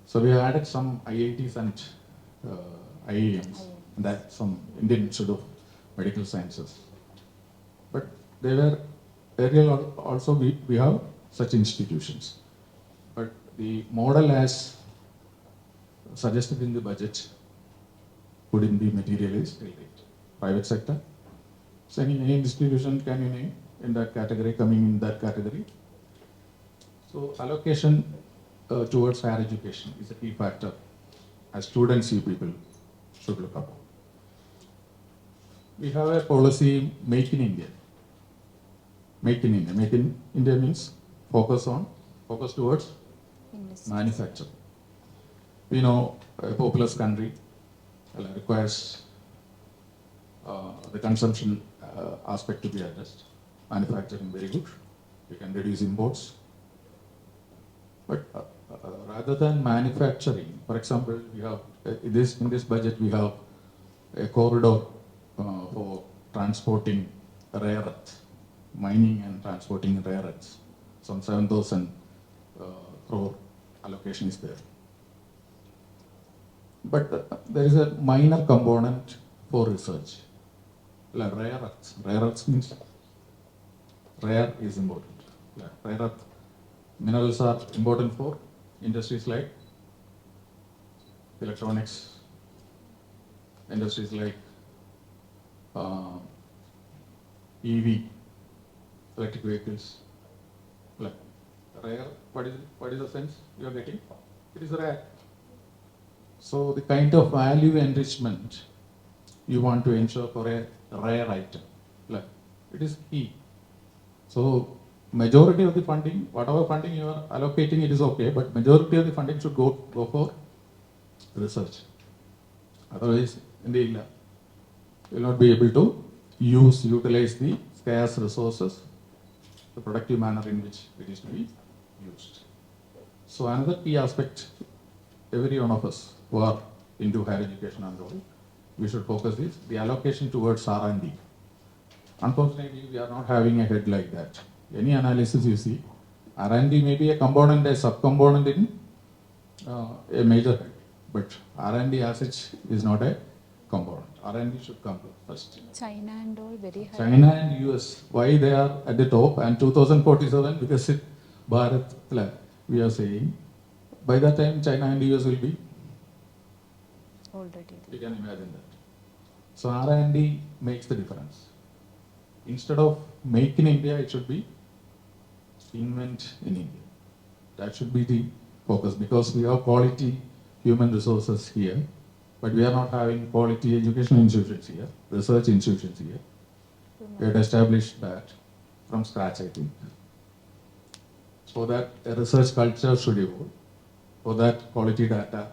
So we added some IITs and IIMs, that some Indian Institute of Medical Sciences. But they were earlier also we have such institutions. But the model as suggested in the budget couldn't be materialized till date. Private sector. So any institution can you name in that category, coming in that category? So allocation towards higher education is a key factor as students, you people should look up. We have a policy, Make in India. Make in India. Make in India means focus towards manufacturing. We know a populous country requires the consumption aspect to be addressed. Manufacturing very good. We can reduce imports. But rather than manufacturing, for example, we have in this budget we have a corridor for transporting rare earth, mining and transporting rare earths. Some 7,000 crore allocation is there. But there is a minor component for research. Like rare earths. Rare earths means rare is important. Like rare earth minerals are important for industries like electronics, industries like EV, electric vehicles. Like rare, what is the sense you are getting? It is rare. So the kind of value enrichment you want to ensure for a rare item, like it is key. So majority of the funding, whatever funding you are allocating, it is okay, but majority of the funding should go for research. Otherwise, you will not be able to utilize the scarce resources, the productive manner in which it is to be used. So another key aspect, every one of us who are into higher education and all, we should focus is the allocation towards R&D. Unfortunately, we are not having a head like that. Any analysis you see, R&D may be a component, a subcomponent in a major head, but R&D as such is not a component. R&D should come first. China and all very high. China and US, why they are at the top, and 2047 because it Bharat, we are saying, by that time China and US will be, Already. you can imagine that. So R&D makes the difference. Instead of make in India, it should be invent in India. That should be the focus, because we have quality human resources here, but we are not having quality education institutions here, research institutions here. We had established that from scratch, I think. So that a research culture should evolve. For that, quality data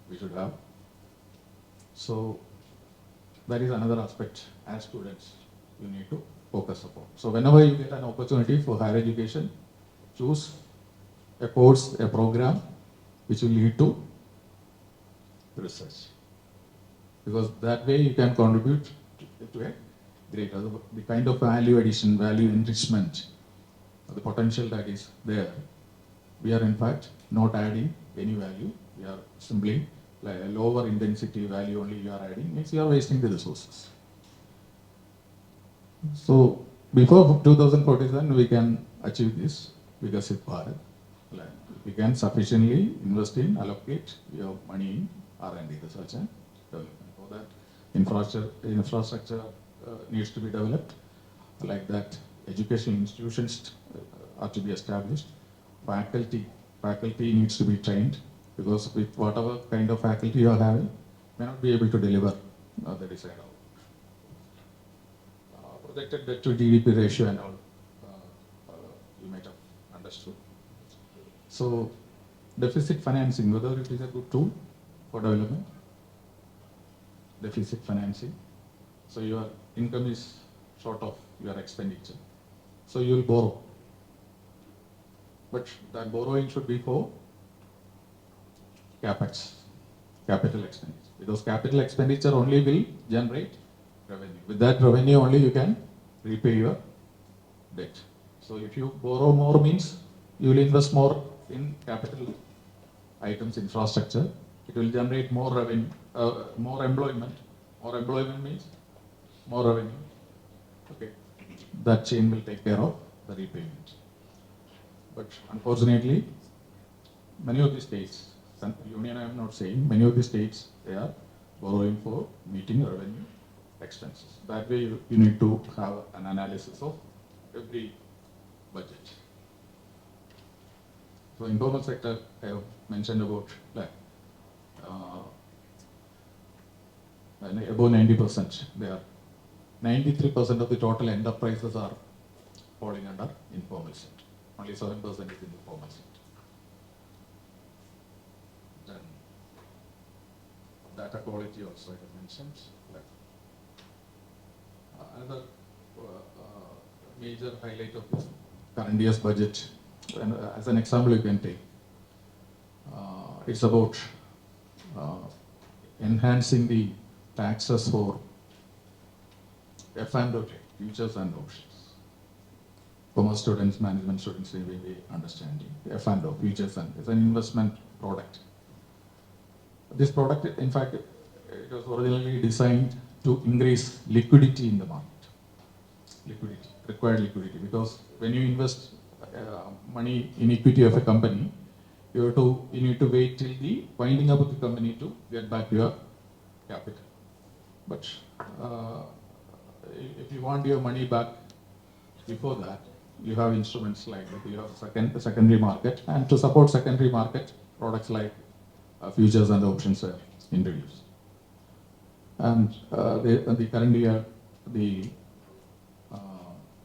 we should have. So that is another aspect as students you need to focus upon. So whenever you get an opportunity for higher education, choose a course, a program which will lead to research. Because that way you can contribute to a greater, the kind of value addition, value enrichment, the potential that is there. We are in fact not adding any value. We are simply like a lower intensity value only you are adding, means you are wasting the resources. So before 2047 we can achieve this Vikasit Bharat. We can sufficiently invest in, allocate your money in R&D, research and development. For that, infrastructure needs to be developed. Like that, education institutions are to be established. Faculty needs to be trained, because with whatever kind of faculty you are having, may not be able to deliver the desired outcome. Projected debt to GDP ratio and all, you might have understood. So, deficit financing, whether it is a good tool for development, deficit financing. So your income is short of your expenditure. So you will borrow. But that borrowing should be for capex, capital expenditure. Because capital expenditure only will generate revenue. With that revenue only you can repay your debt. So if you borrow more, means you will invest more in capital items, infrastructure. It will generate more revenue, more employment. More employment means more revenue. Okay, that chain will take care of the repayment. But unfortunately, many of the states, Union I am not saying, many of the states, they are borrowing for meeting revenue expenses. That way you need to have an analysis of every budget. So informal sector, I have mentioned about above 90%. They are 93% of the total enterprises are falling under informal sector. Only 7% is in the formal sector. Then data quality also I have mentioned. Another major highlight of this current year's budget, and as an example you can take, it's about enhancing the taxes for F&O, futures and options. Commerce students, management students, they will be understanding. F&O, futures and, it's an investment product. This product, in fact, it was originally designed to increase liquidity in the market. Liquidity, required liquidity, because when you invest money in equity of a company, you need to wait till the winding up of the company to get back your capital. But if you want your money back before that, you have instruments like that. You have the secondary market, and to support secondary market, products like futures and options are introduced. And the current year, the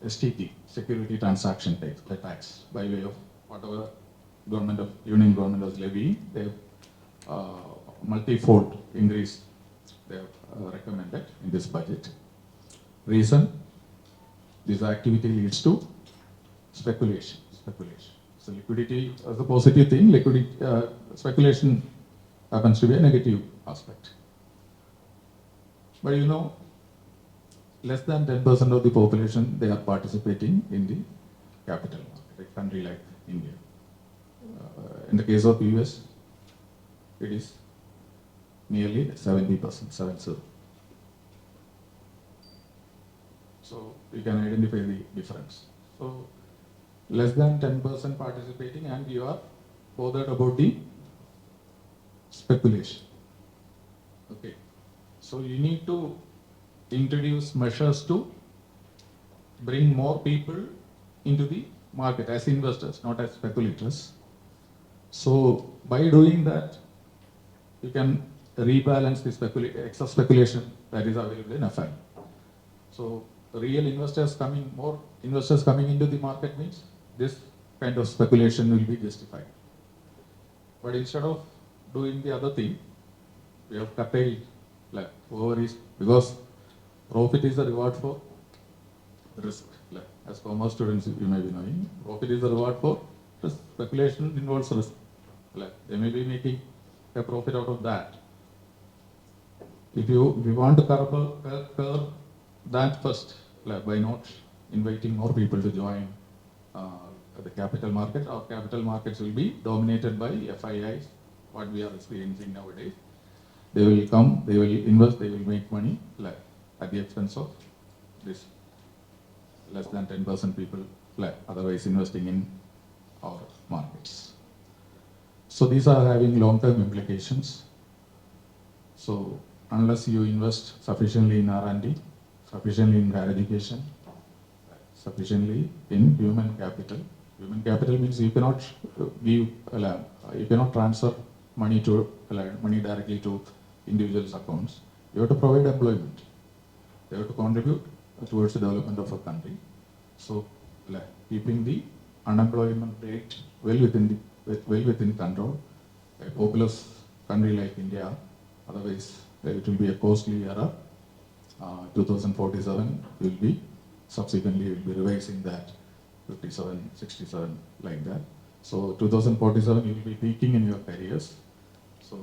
STT, security transaction tax, by way of whatever Union government was levying, they have multi-fold increase they have recommended in this budget. Reason, this activity leads to speculation. So liquidity is a positive thing, speculation happens to be a negative aspect. But you know, less than 10% of the population, they are participating in the capital market, a country like India. In the case of US, it is nearly 70%, 70. So you can identify the difference. So less than 10% participating, and you are bothered about the speculation. Okay. So you need to introduce measures to bring more people into the market as investors, not as speculators. So by doing that, you can rebalance the excess speculation that is available in FI. So real investors coming, more investors coming into the market means this kind of speculation will be justified. But instead of doing the other thing, we have curtailed, like whoever is, because profit is the reward for risk. Like, as commerce students, you may be knowing, profit is the reward for risk. Speculation involves risk. Like, they may be making a profit out of that. If you want to curb that first, like by not inviting more people to join the capital market, our capital markets will be dominated by FIIs, what we are experiencing nowadays. They will come, they will invest, they will make money, like at the expense of this less than 10% people, like otherwise investing in our markets. So these are having long-term implications. So unless you invest sufficiently in R&D, sufficiently in higher education, sufficiently in human capital means you cannot you cannot transfer money directly to individuals' accounts. You have to provide employment. They have to contribute towards the development of a country. So, keeping the unemployment rate well within control. A populous country like India, otherwise it will be a costly era. 2047 will be subsequently will be revising that 57, 67 like that. So 2047 you will be peaking in your careers. So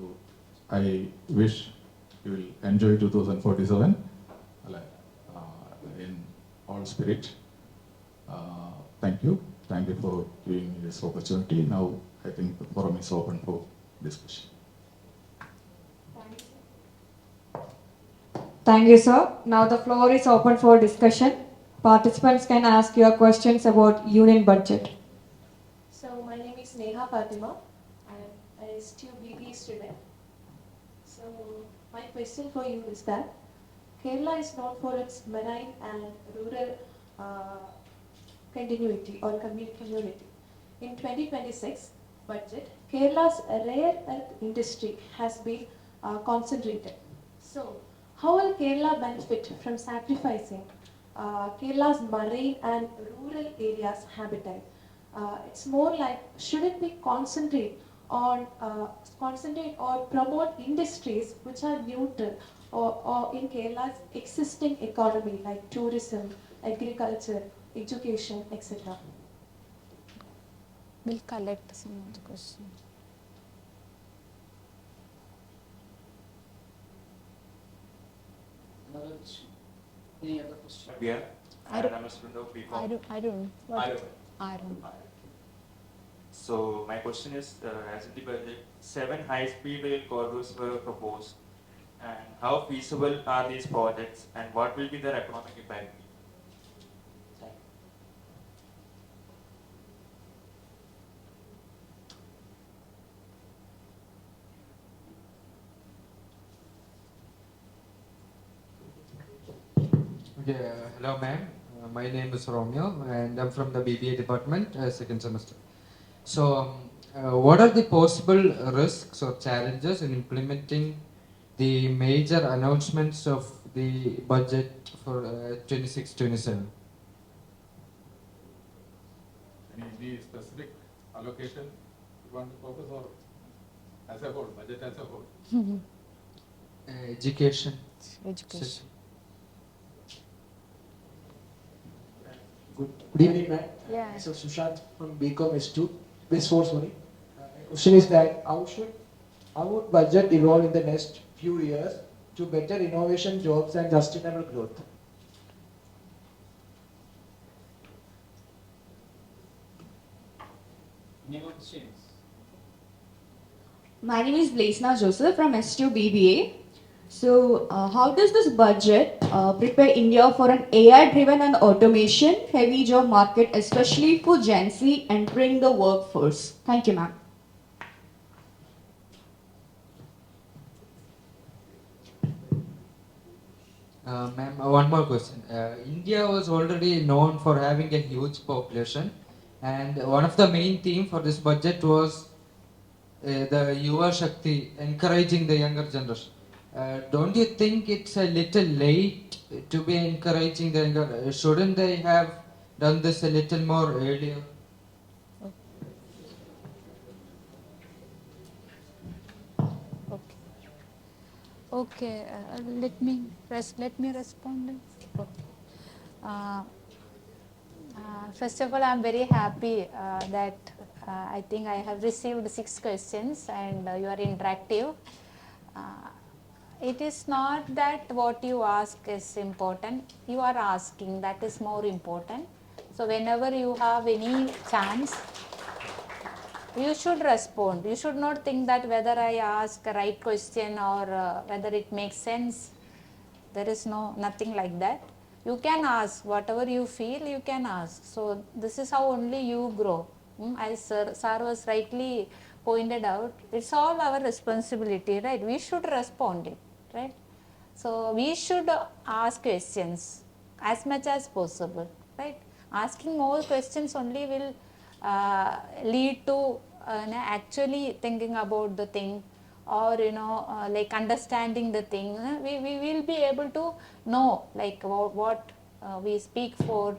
I wish you will enjoy 2047 in all spirit. Thank you. Thank you for giving me this opportunity. Now I think the forum is open for discussion. Thank you, sir. Now the floor is open for discussion. Participants can ask your questions about union budget. So my name is Neha Fatima. I am a STUBB student. So my question for you is that Kerala is known for its marine and rural continuity or community. In 2026 budget, Kerala's rare earth industry has been concentrated. So how will Kerala benefit from sacrificing Kerala's marine and rural areas habitat? It's more like, should it be concentrate or promote industries which are neutral or in Kerala's existing economy like tourism, agriculture, education, etc. We'll collect some of the questions. Any other question? Yeah. I And don't- I'm a student of I BCom. don't. I don't. What? Iron. Iron. So my question is, as in the budget, 7 high-speed rail corridors were proposed, and how feasible are these projects, and what will be their economic impact? Okay, hello ma'am. My name is Romeo and I'm from the BBA department, second semester. So, what are the possible risks or challenges in implementing the major announcements of the budget for 26-27? Any specific allocation you want to focus, or as a whole, budget as a whole? Education. Education. Good evening, ma'am. Yeah. Myself Sushant from BCom S2, Base 4, sorry. My question is that how would budget evolve in the next few years to better innovation, jobs and sustainable growth? Any questions? My name is Blaisna Joseph from S2 BBA. So, how does this budget prepare India for an AI-driven and automation-heavy job market, especially for Gen Z entering the workforce? Thank you, ma'am. Ma'am, one more question. India was already known for having a huge population, and one of the main theme for this budget was the Yuva Shakti, encouraging the younger generation. Don't you think it's a little late to be encouraging the younger? Shouldn't they have done this a little more earlier? Okay. Okay. Let me respond. Okay. Uh, First of all, I'm very happy that I think I have received 6 questions and you are interactive. Uh, it is not that what you ask is important, you are asking, that is more important. So, whenever you have any chance, you should respond. You should not think that whether I ask a right question or whether it makes sense. There is nothing like that. You can ask whatever you feel, you can ask. So this is how only you grow. As sir was rightly pointed out, it's all our responsibility, right? We should respond it, right? So we should ask questions as much as possible, right? Asking more questions only will lead to actually thinking about the thing, or like understanding the thing. We will be able to know like what we speak for.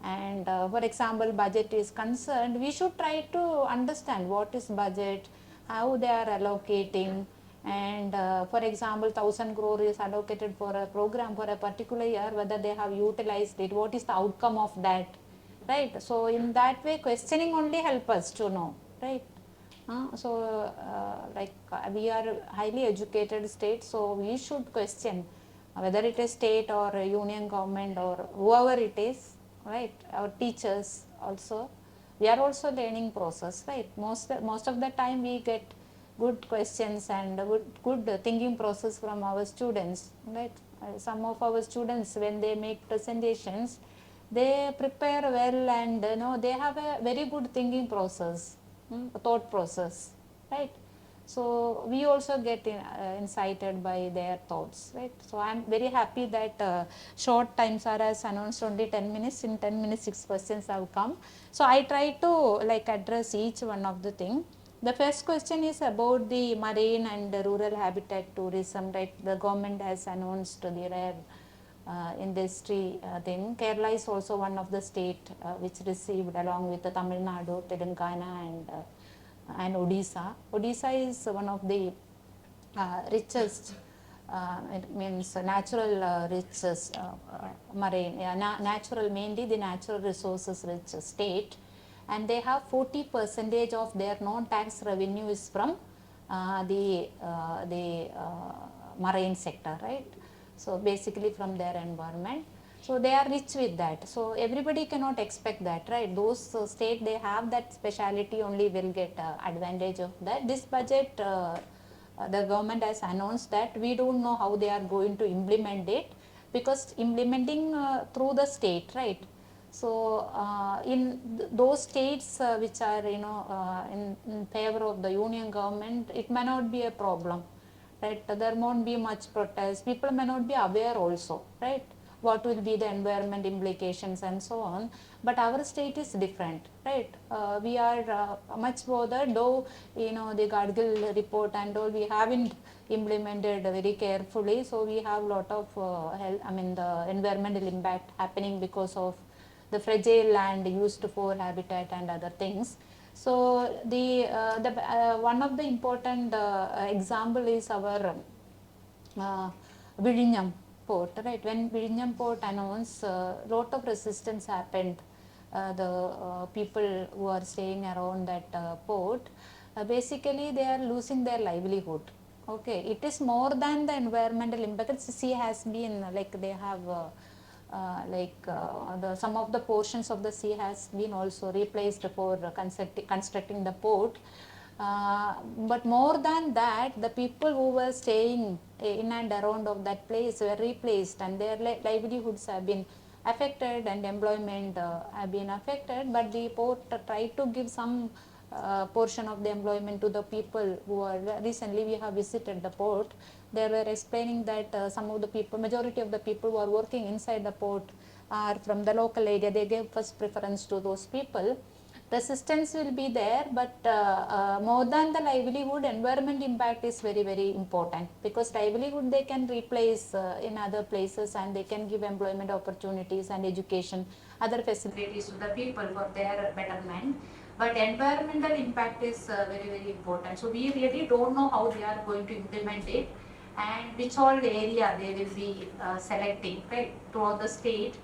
And for example, budget is concerned, we should try to understand what is budget, how they are allocating. And for example, 1000 crore is allocated for a program for a particular year, whether they have utilized it, what is the outcome of that, right? So in that way, questioning only help us to know, right? We are a highly educated state, so we should question whether it is state or a union government or whoever it is, right? Our teachers also, we are also learning process, right? Most of the time we get good questions and good thinking process from our students, right? Some of our students, when they make presentations, they prepare well, and they have a very good thinking process, thought process, right? So we also get incited by their thoughts, right? So I'm very happy that short times are as announced only 10 minutes. In 10 minutes, 6 questions have come. So I try to like address each one of the thing. The first question is about the marine and rural habitat tourism, right? The government has announced the rare industry thing. Kerala is also one of the state which received, along with the Tamil Nadu, Telangana, and Odisha. Odisha is one of the richest, it means natural richest marine, natural, mainly the natural resources rich state, and they have 40% of their non-tax revenue is from the marine sector, right? So basically from their environment. So they are rich with that. So everybody cannot expect that, right? Those state they have that speciality only will get advantage of that. This budget, the government has announced that we don't know how they are going to implement it, because implementing through the state, right? So in those states which are in favor of the union government, it may not be a problem, right? There won't be much protest. People may not be aware also, right? What will be the environment implications and so on. But our state is different, right? We are much bothered, though the Gadgil report and all we haven't implemented very carefully. So we have lot of the environmental impact happening because of the fragile land used for habitat and other things. So the one of the important example is our Vizhinjam port, right? When Vizhinjam port announced, lot of resistance happened. The people who are staying around that port, basically they are losing their livelihood. Okay, it is more than the environmental impact. The sea has been like they have. Some of the portions of the sea has been also replaced for constructing the port. But more than that, the people who were staying in and around of that place were replaced, and their livelihoods have been affected, and employment have been affected. But the port tried to give some portion of the employment to the people who are recently we have visited the port. They were explaining that some of the people, majority of the people who are working inside the port are from the local area. They gave first preference to those people. Resistance will be there, but more than the livelihood, environment impact is very, very important, because livelihood they can replace in other places, and they can give employment opportunities and education, other facilities to the people for their betterment. But environmental impact is very, very important. So we really don't know how they are going to implement it, and which all area they will be selecting, right, throughout the state,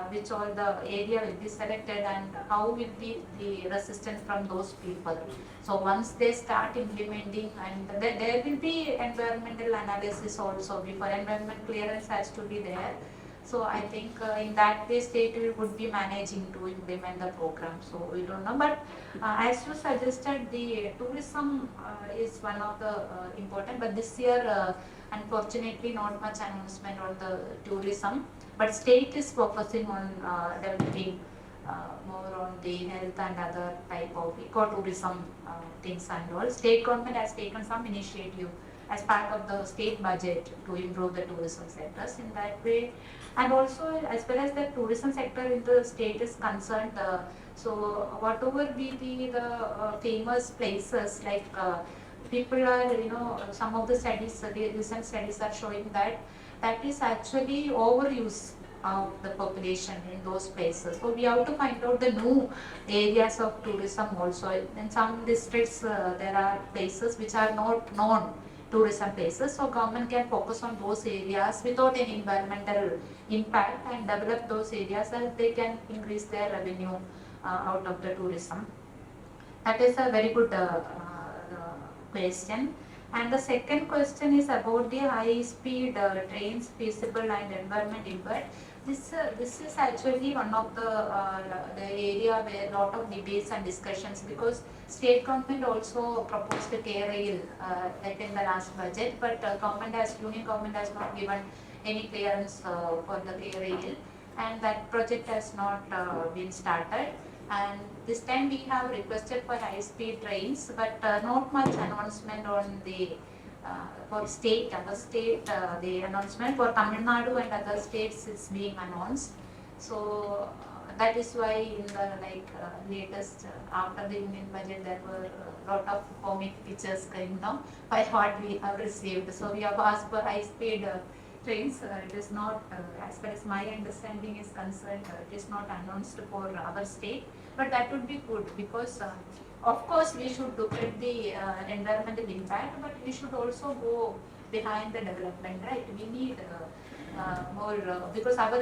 which all the area will be selected, and how will be the resistance from those people. So once they start implementing, and there will be environmental analysis also before environment clearance has to be there. So I think in that way state would be managing to implement the program. So we don't know, but as you suggested, the tourism is one of the important. But this year, unfortunately, not much announcement on the tourism. But state is focusing on developing more on the health and other type of ecotourism things and all. State government has taken some initiative as part of the state budget to improve the tourism sectors in that way. And also, as far as the tourism sector in the state is concerned, so whatever be the famous places, like people are, some of the studies, the recent studies are showing that that is actually overuse of the population in those places. So we have to find out the new areas of tourism also. In some districts, there are places which are not known tourism places. So government can focus on those areas without any environmental impact and develop those areas, and they can increase their revenue out of the tourism. That is a very good question. And the second question is about the high-speed trains, feasible and environment impact. This is actually one of the area where a lot of debates and discussions, because state government also proposed the K-Rail like in the last budget, but union government has not given any clearance for the K-Rail, and that project has not been started. And this time we have requested for high-speed trains, but not much announcement on the for state, other state, the announcement for Tamil Nadu and other states is being announced. So that is why in the latest, after the union budget, there were a lot of comic pictures coming down by what we have received. So we have asked for high-speed trains. It is not, as far as my understanding is concerned, it is not announced for our state, but that would be good, because of course we should look at the environmental impact, but we should also go behind the development, right? We need more, because our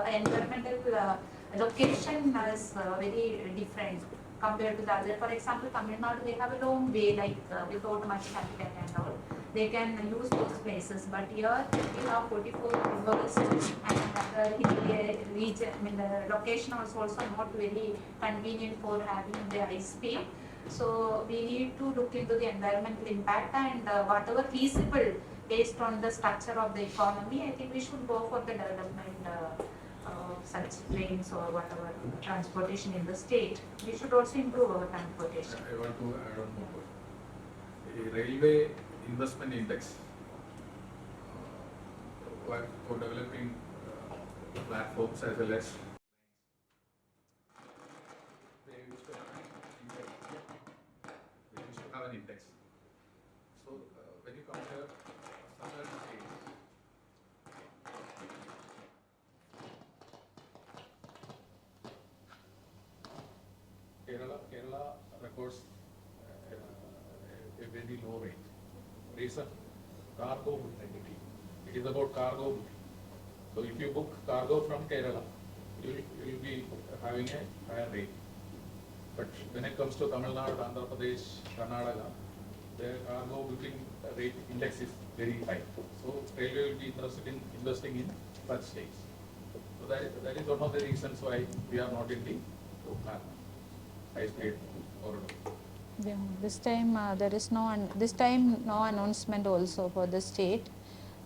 environmental location is very different compared to the other. For example, Tamil Nadu, they have a long way, without much capital and all. They can use those places, but here we have 44 rivers, and the region, the location was also not very convenient for having the high speed. So we need to look into the environmental impact, and whatever feasible based on the structure of the economy, I think we should go for the development of such trains or whatever transportation in the state. We should also improve our transportation. I want to add on more. A railway investment index for developing platforms as well as they used to have an index. So when you compare some other states, Kerala records a very low rate. Reason, cargo integrity. It is about cargo booking. So if you book cargo from Kerala, you will be having a higher rate. But when it comes to Tamil Nadu, Andhra Pradesh, Karnataka, the cargo booking rate index is very high. So railway will be interested in investing in such states. So that is one of the reasons why we are not in the high speed corridor. Yeah, this time there is no this time no announcement also for the state,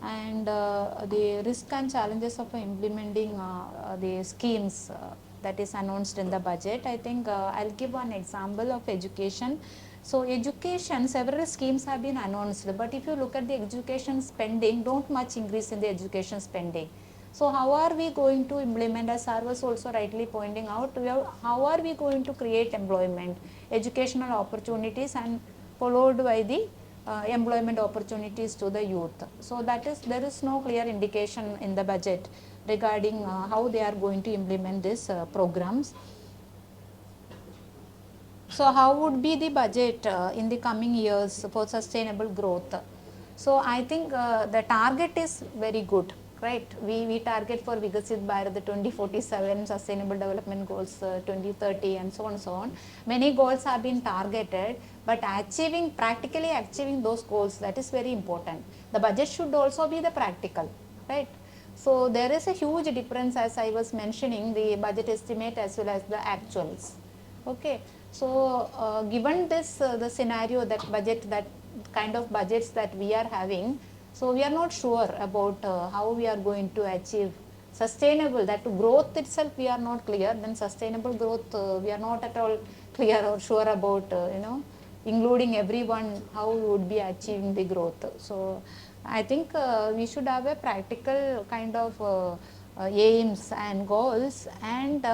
and the risk and challenges of implementing the schemes that is announced in the budget. I think I'll give one example of education. So education, several schemes have been announced, but if you look at the education spending, don't much increase in the education spending. So how are we going to implement, as sir was also rightly pointing out, how are we going to create employment, educational opportunities, and followed by the employment opportunities to the youth. So that is, there is no clear indication in the budget regarding how they are going to implement these programs. So how would be the budget in the coming years for sustainable growth? So I think the target is very good, right? We target for Vikasit Bharat the 2047 Sustainable Development Goals 2030 and so on and so on. Many goals have been targeted, but practically achieving those goals, that is very important. The budget should also be the practical, right? So there is a huge difference, as I was mentioning, the budget estimate as well as the actuals. Okay, so given this the scenario, that budget, that kind of budgets that we are having, so we are not sure about how we are going to achieve sustainable, that growth itself we are not clear, then sustainable growth we are not at all clear or sure about, including everyone, how we would be achieving the growth. So I think we should have a practical kind of aims and goals, and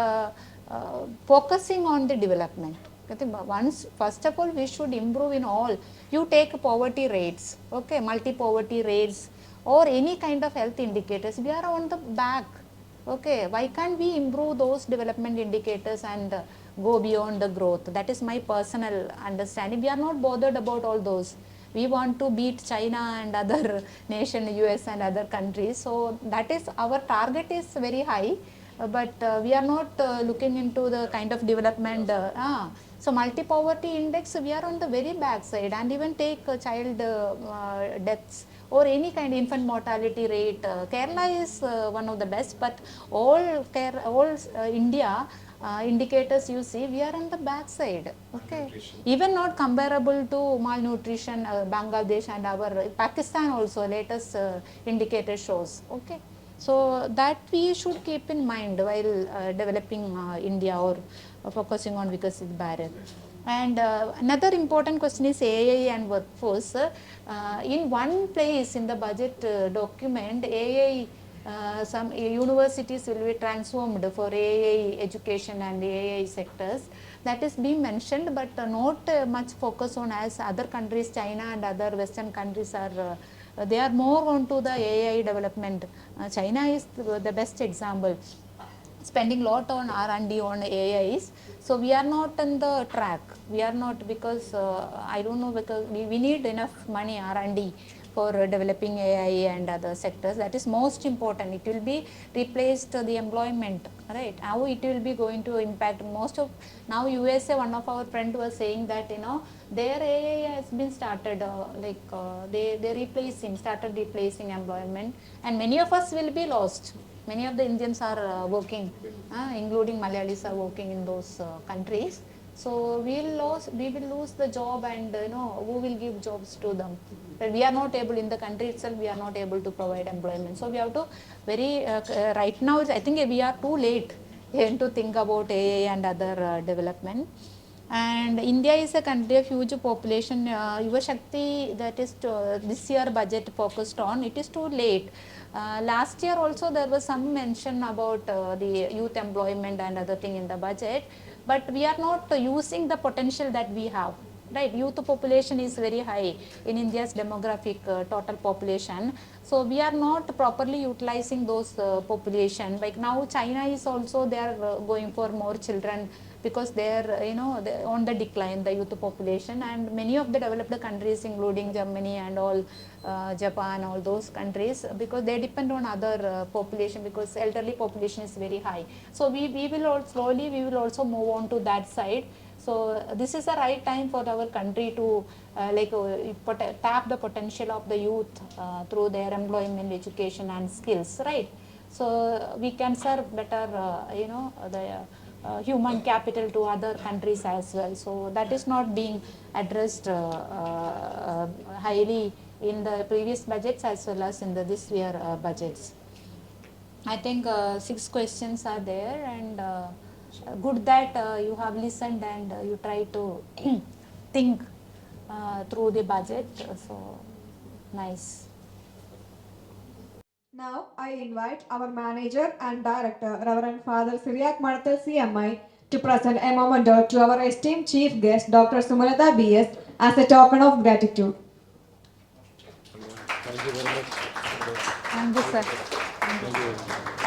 focusing on the development. I think once, first of all, we should improve in all. You take poverty rates, okay, multi-poverty rates, or any kind of health indicators, we are on the back. Okay, why can't we improve those development indicators and go beyond the growth? That is my personal understanding. We are not bothered about all those. We want to beat China and other nation, US and other countries. So that is, our target is very high, but we are not looking into the kind of development. So multi-poverty index, we are on the very back side, and even take child deaths or any kind of infant mortality rate. Kerala is one of the best, but all India indicators you see, we are on the back side. Okay, even not comparable to malnutrition, Bangladesh and our Pakistan also latest indicator shows. Okay, so that we should keep in mind while developing India, or focusing on Vikasit Bharat. And another important question is AI and workforce. In one place in the budget document, AI, some universities will be transformed for AI education and AI sectors. That is being mentioned, but not much focus on, as other countries, China and other Western countries are. They are more onto the AI development. China is the best example, spending lot on R&D on AIs. So we are not on the track. We are not, because I don't know, because we need enough money R&D for developing AI and other sectors. That is most important. It will be replaced the employment, right? How it will be going to impact most of, now USA, one of our friend was saying that, their AI has been started, they replacing, started replacing employment, and many of us will be lost. Many of the Indians are working, including Malayalis are working in those countries. So we will lose the job, and who will give jobs to them? But we are not able, in the country itself, we are not able to provide employment. So we have to very right now, I think we are too late to think about AI and other development. And India is a country of huge population. Yuva Shakti, that is this year budget focused on, it is too late. Last year also there was some mention about the youth employment and other thing in the budget, but we are not using the potential that we have. Right, youth population is very high in India's demographic total population. So we are not properly utilizing those population. Like now, China is also, they are going for more children, because they are, they're on the decline, the youth population, and many of the developed countries, including Germany and all, Japan, all those countries, because they depend on other population, because elderly population is very high. So we will all, slowly we will also move on to that side. So this is the right time for our country to tap the potential of the youth through their employment, education and skills, right? So we can serve better, the human capital to other countries as well. So that is not being addressed highly in the previous budgets as well as in the this year budgets. I think 6 questions are there, and good that you have listened and you try to think through the budget. So nice. Now I invite our manager and director, Reverend Father Siriak Marathal CMI, to present a memento to our esteemed chief guest, Dr. Sumalatha B S, as a token of gratitude. Thank you, sir. Thank you.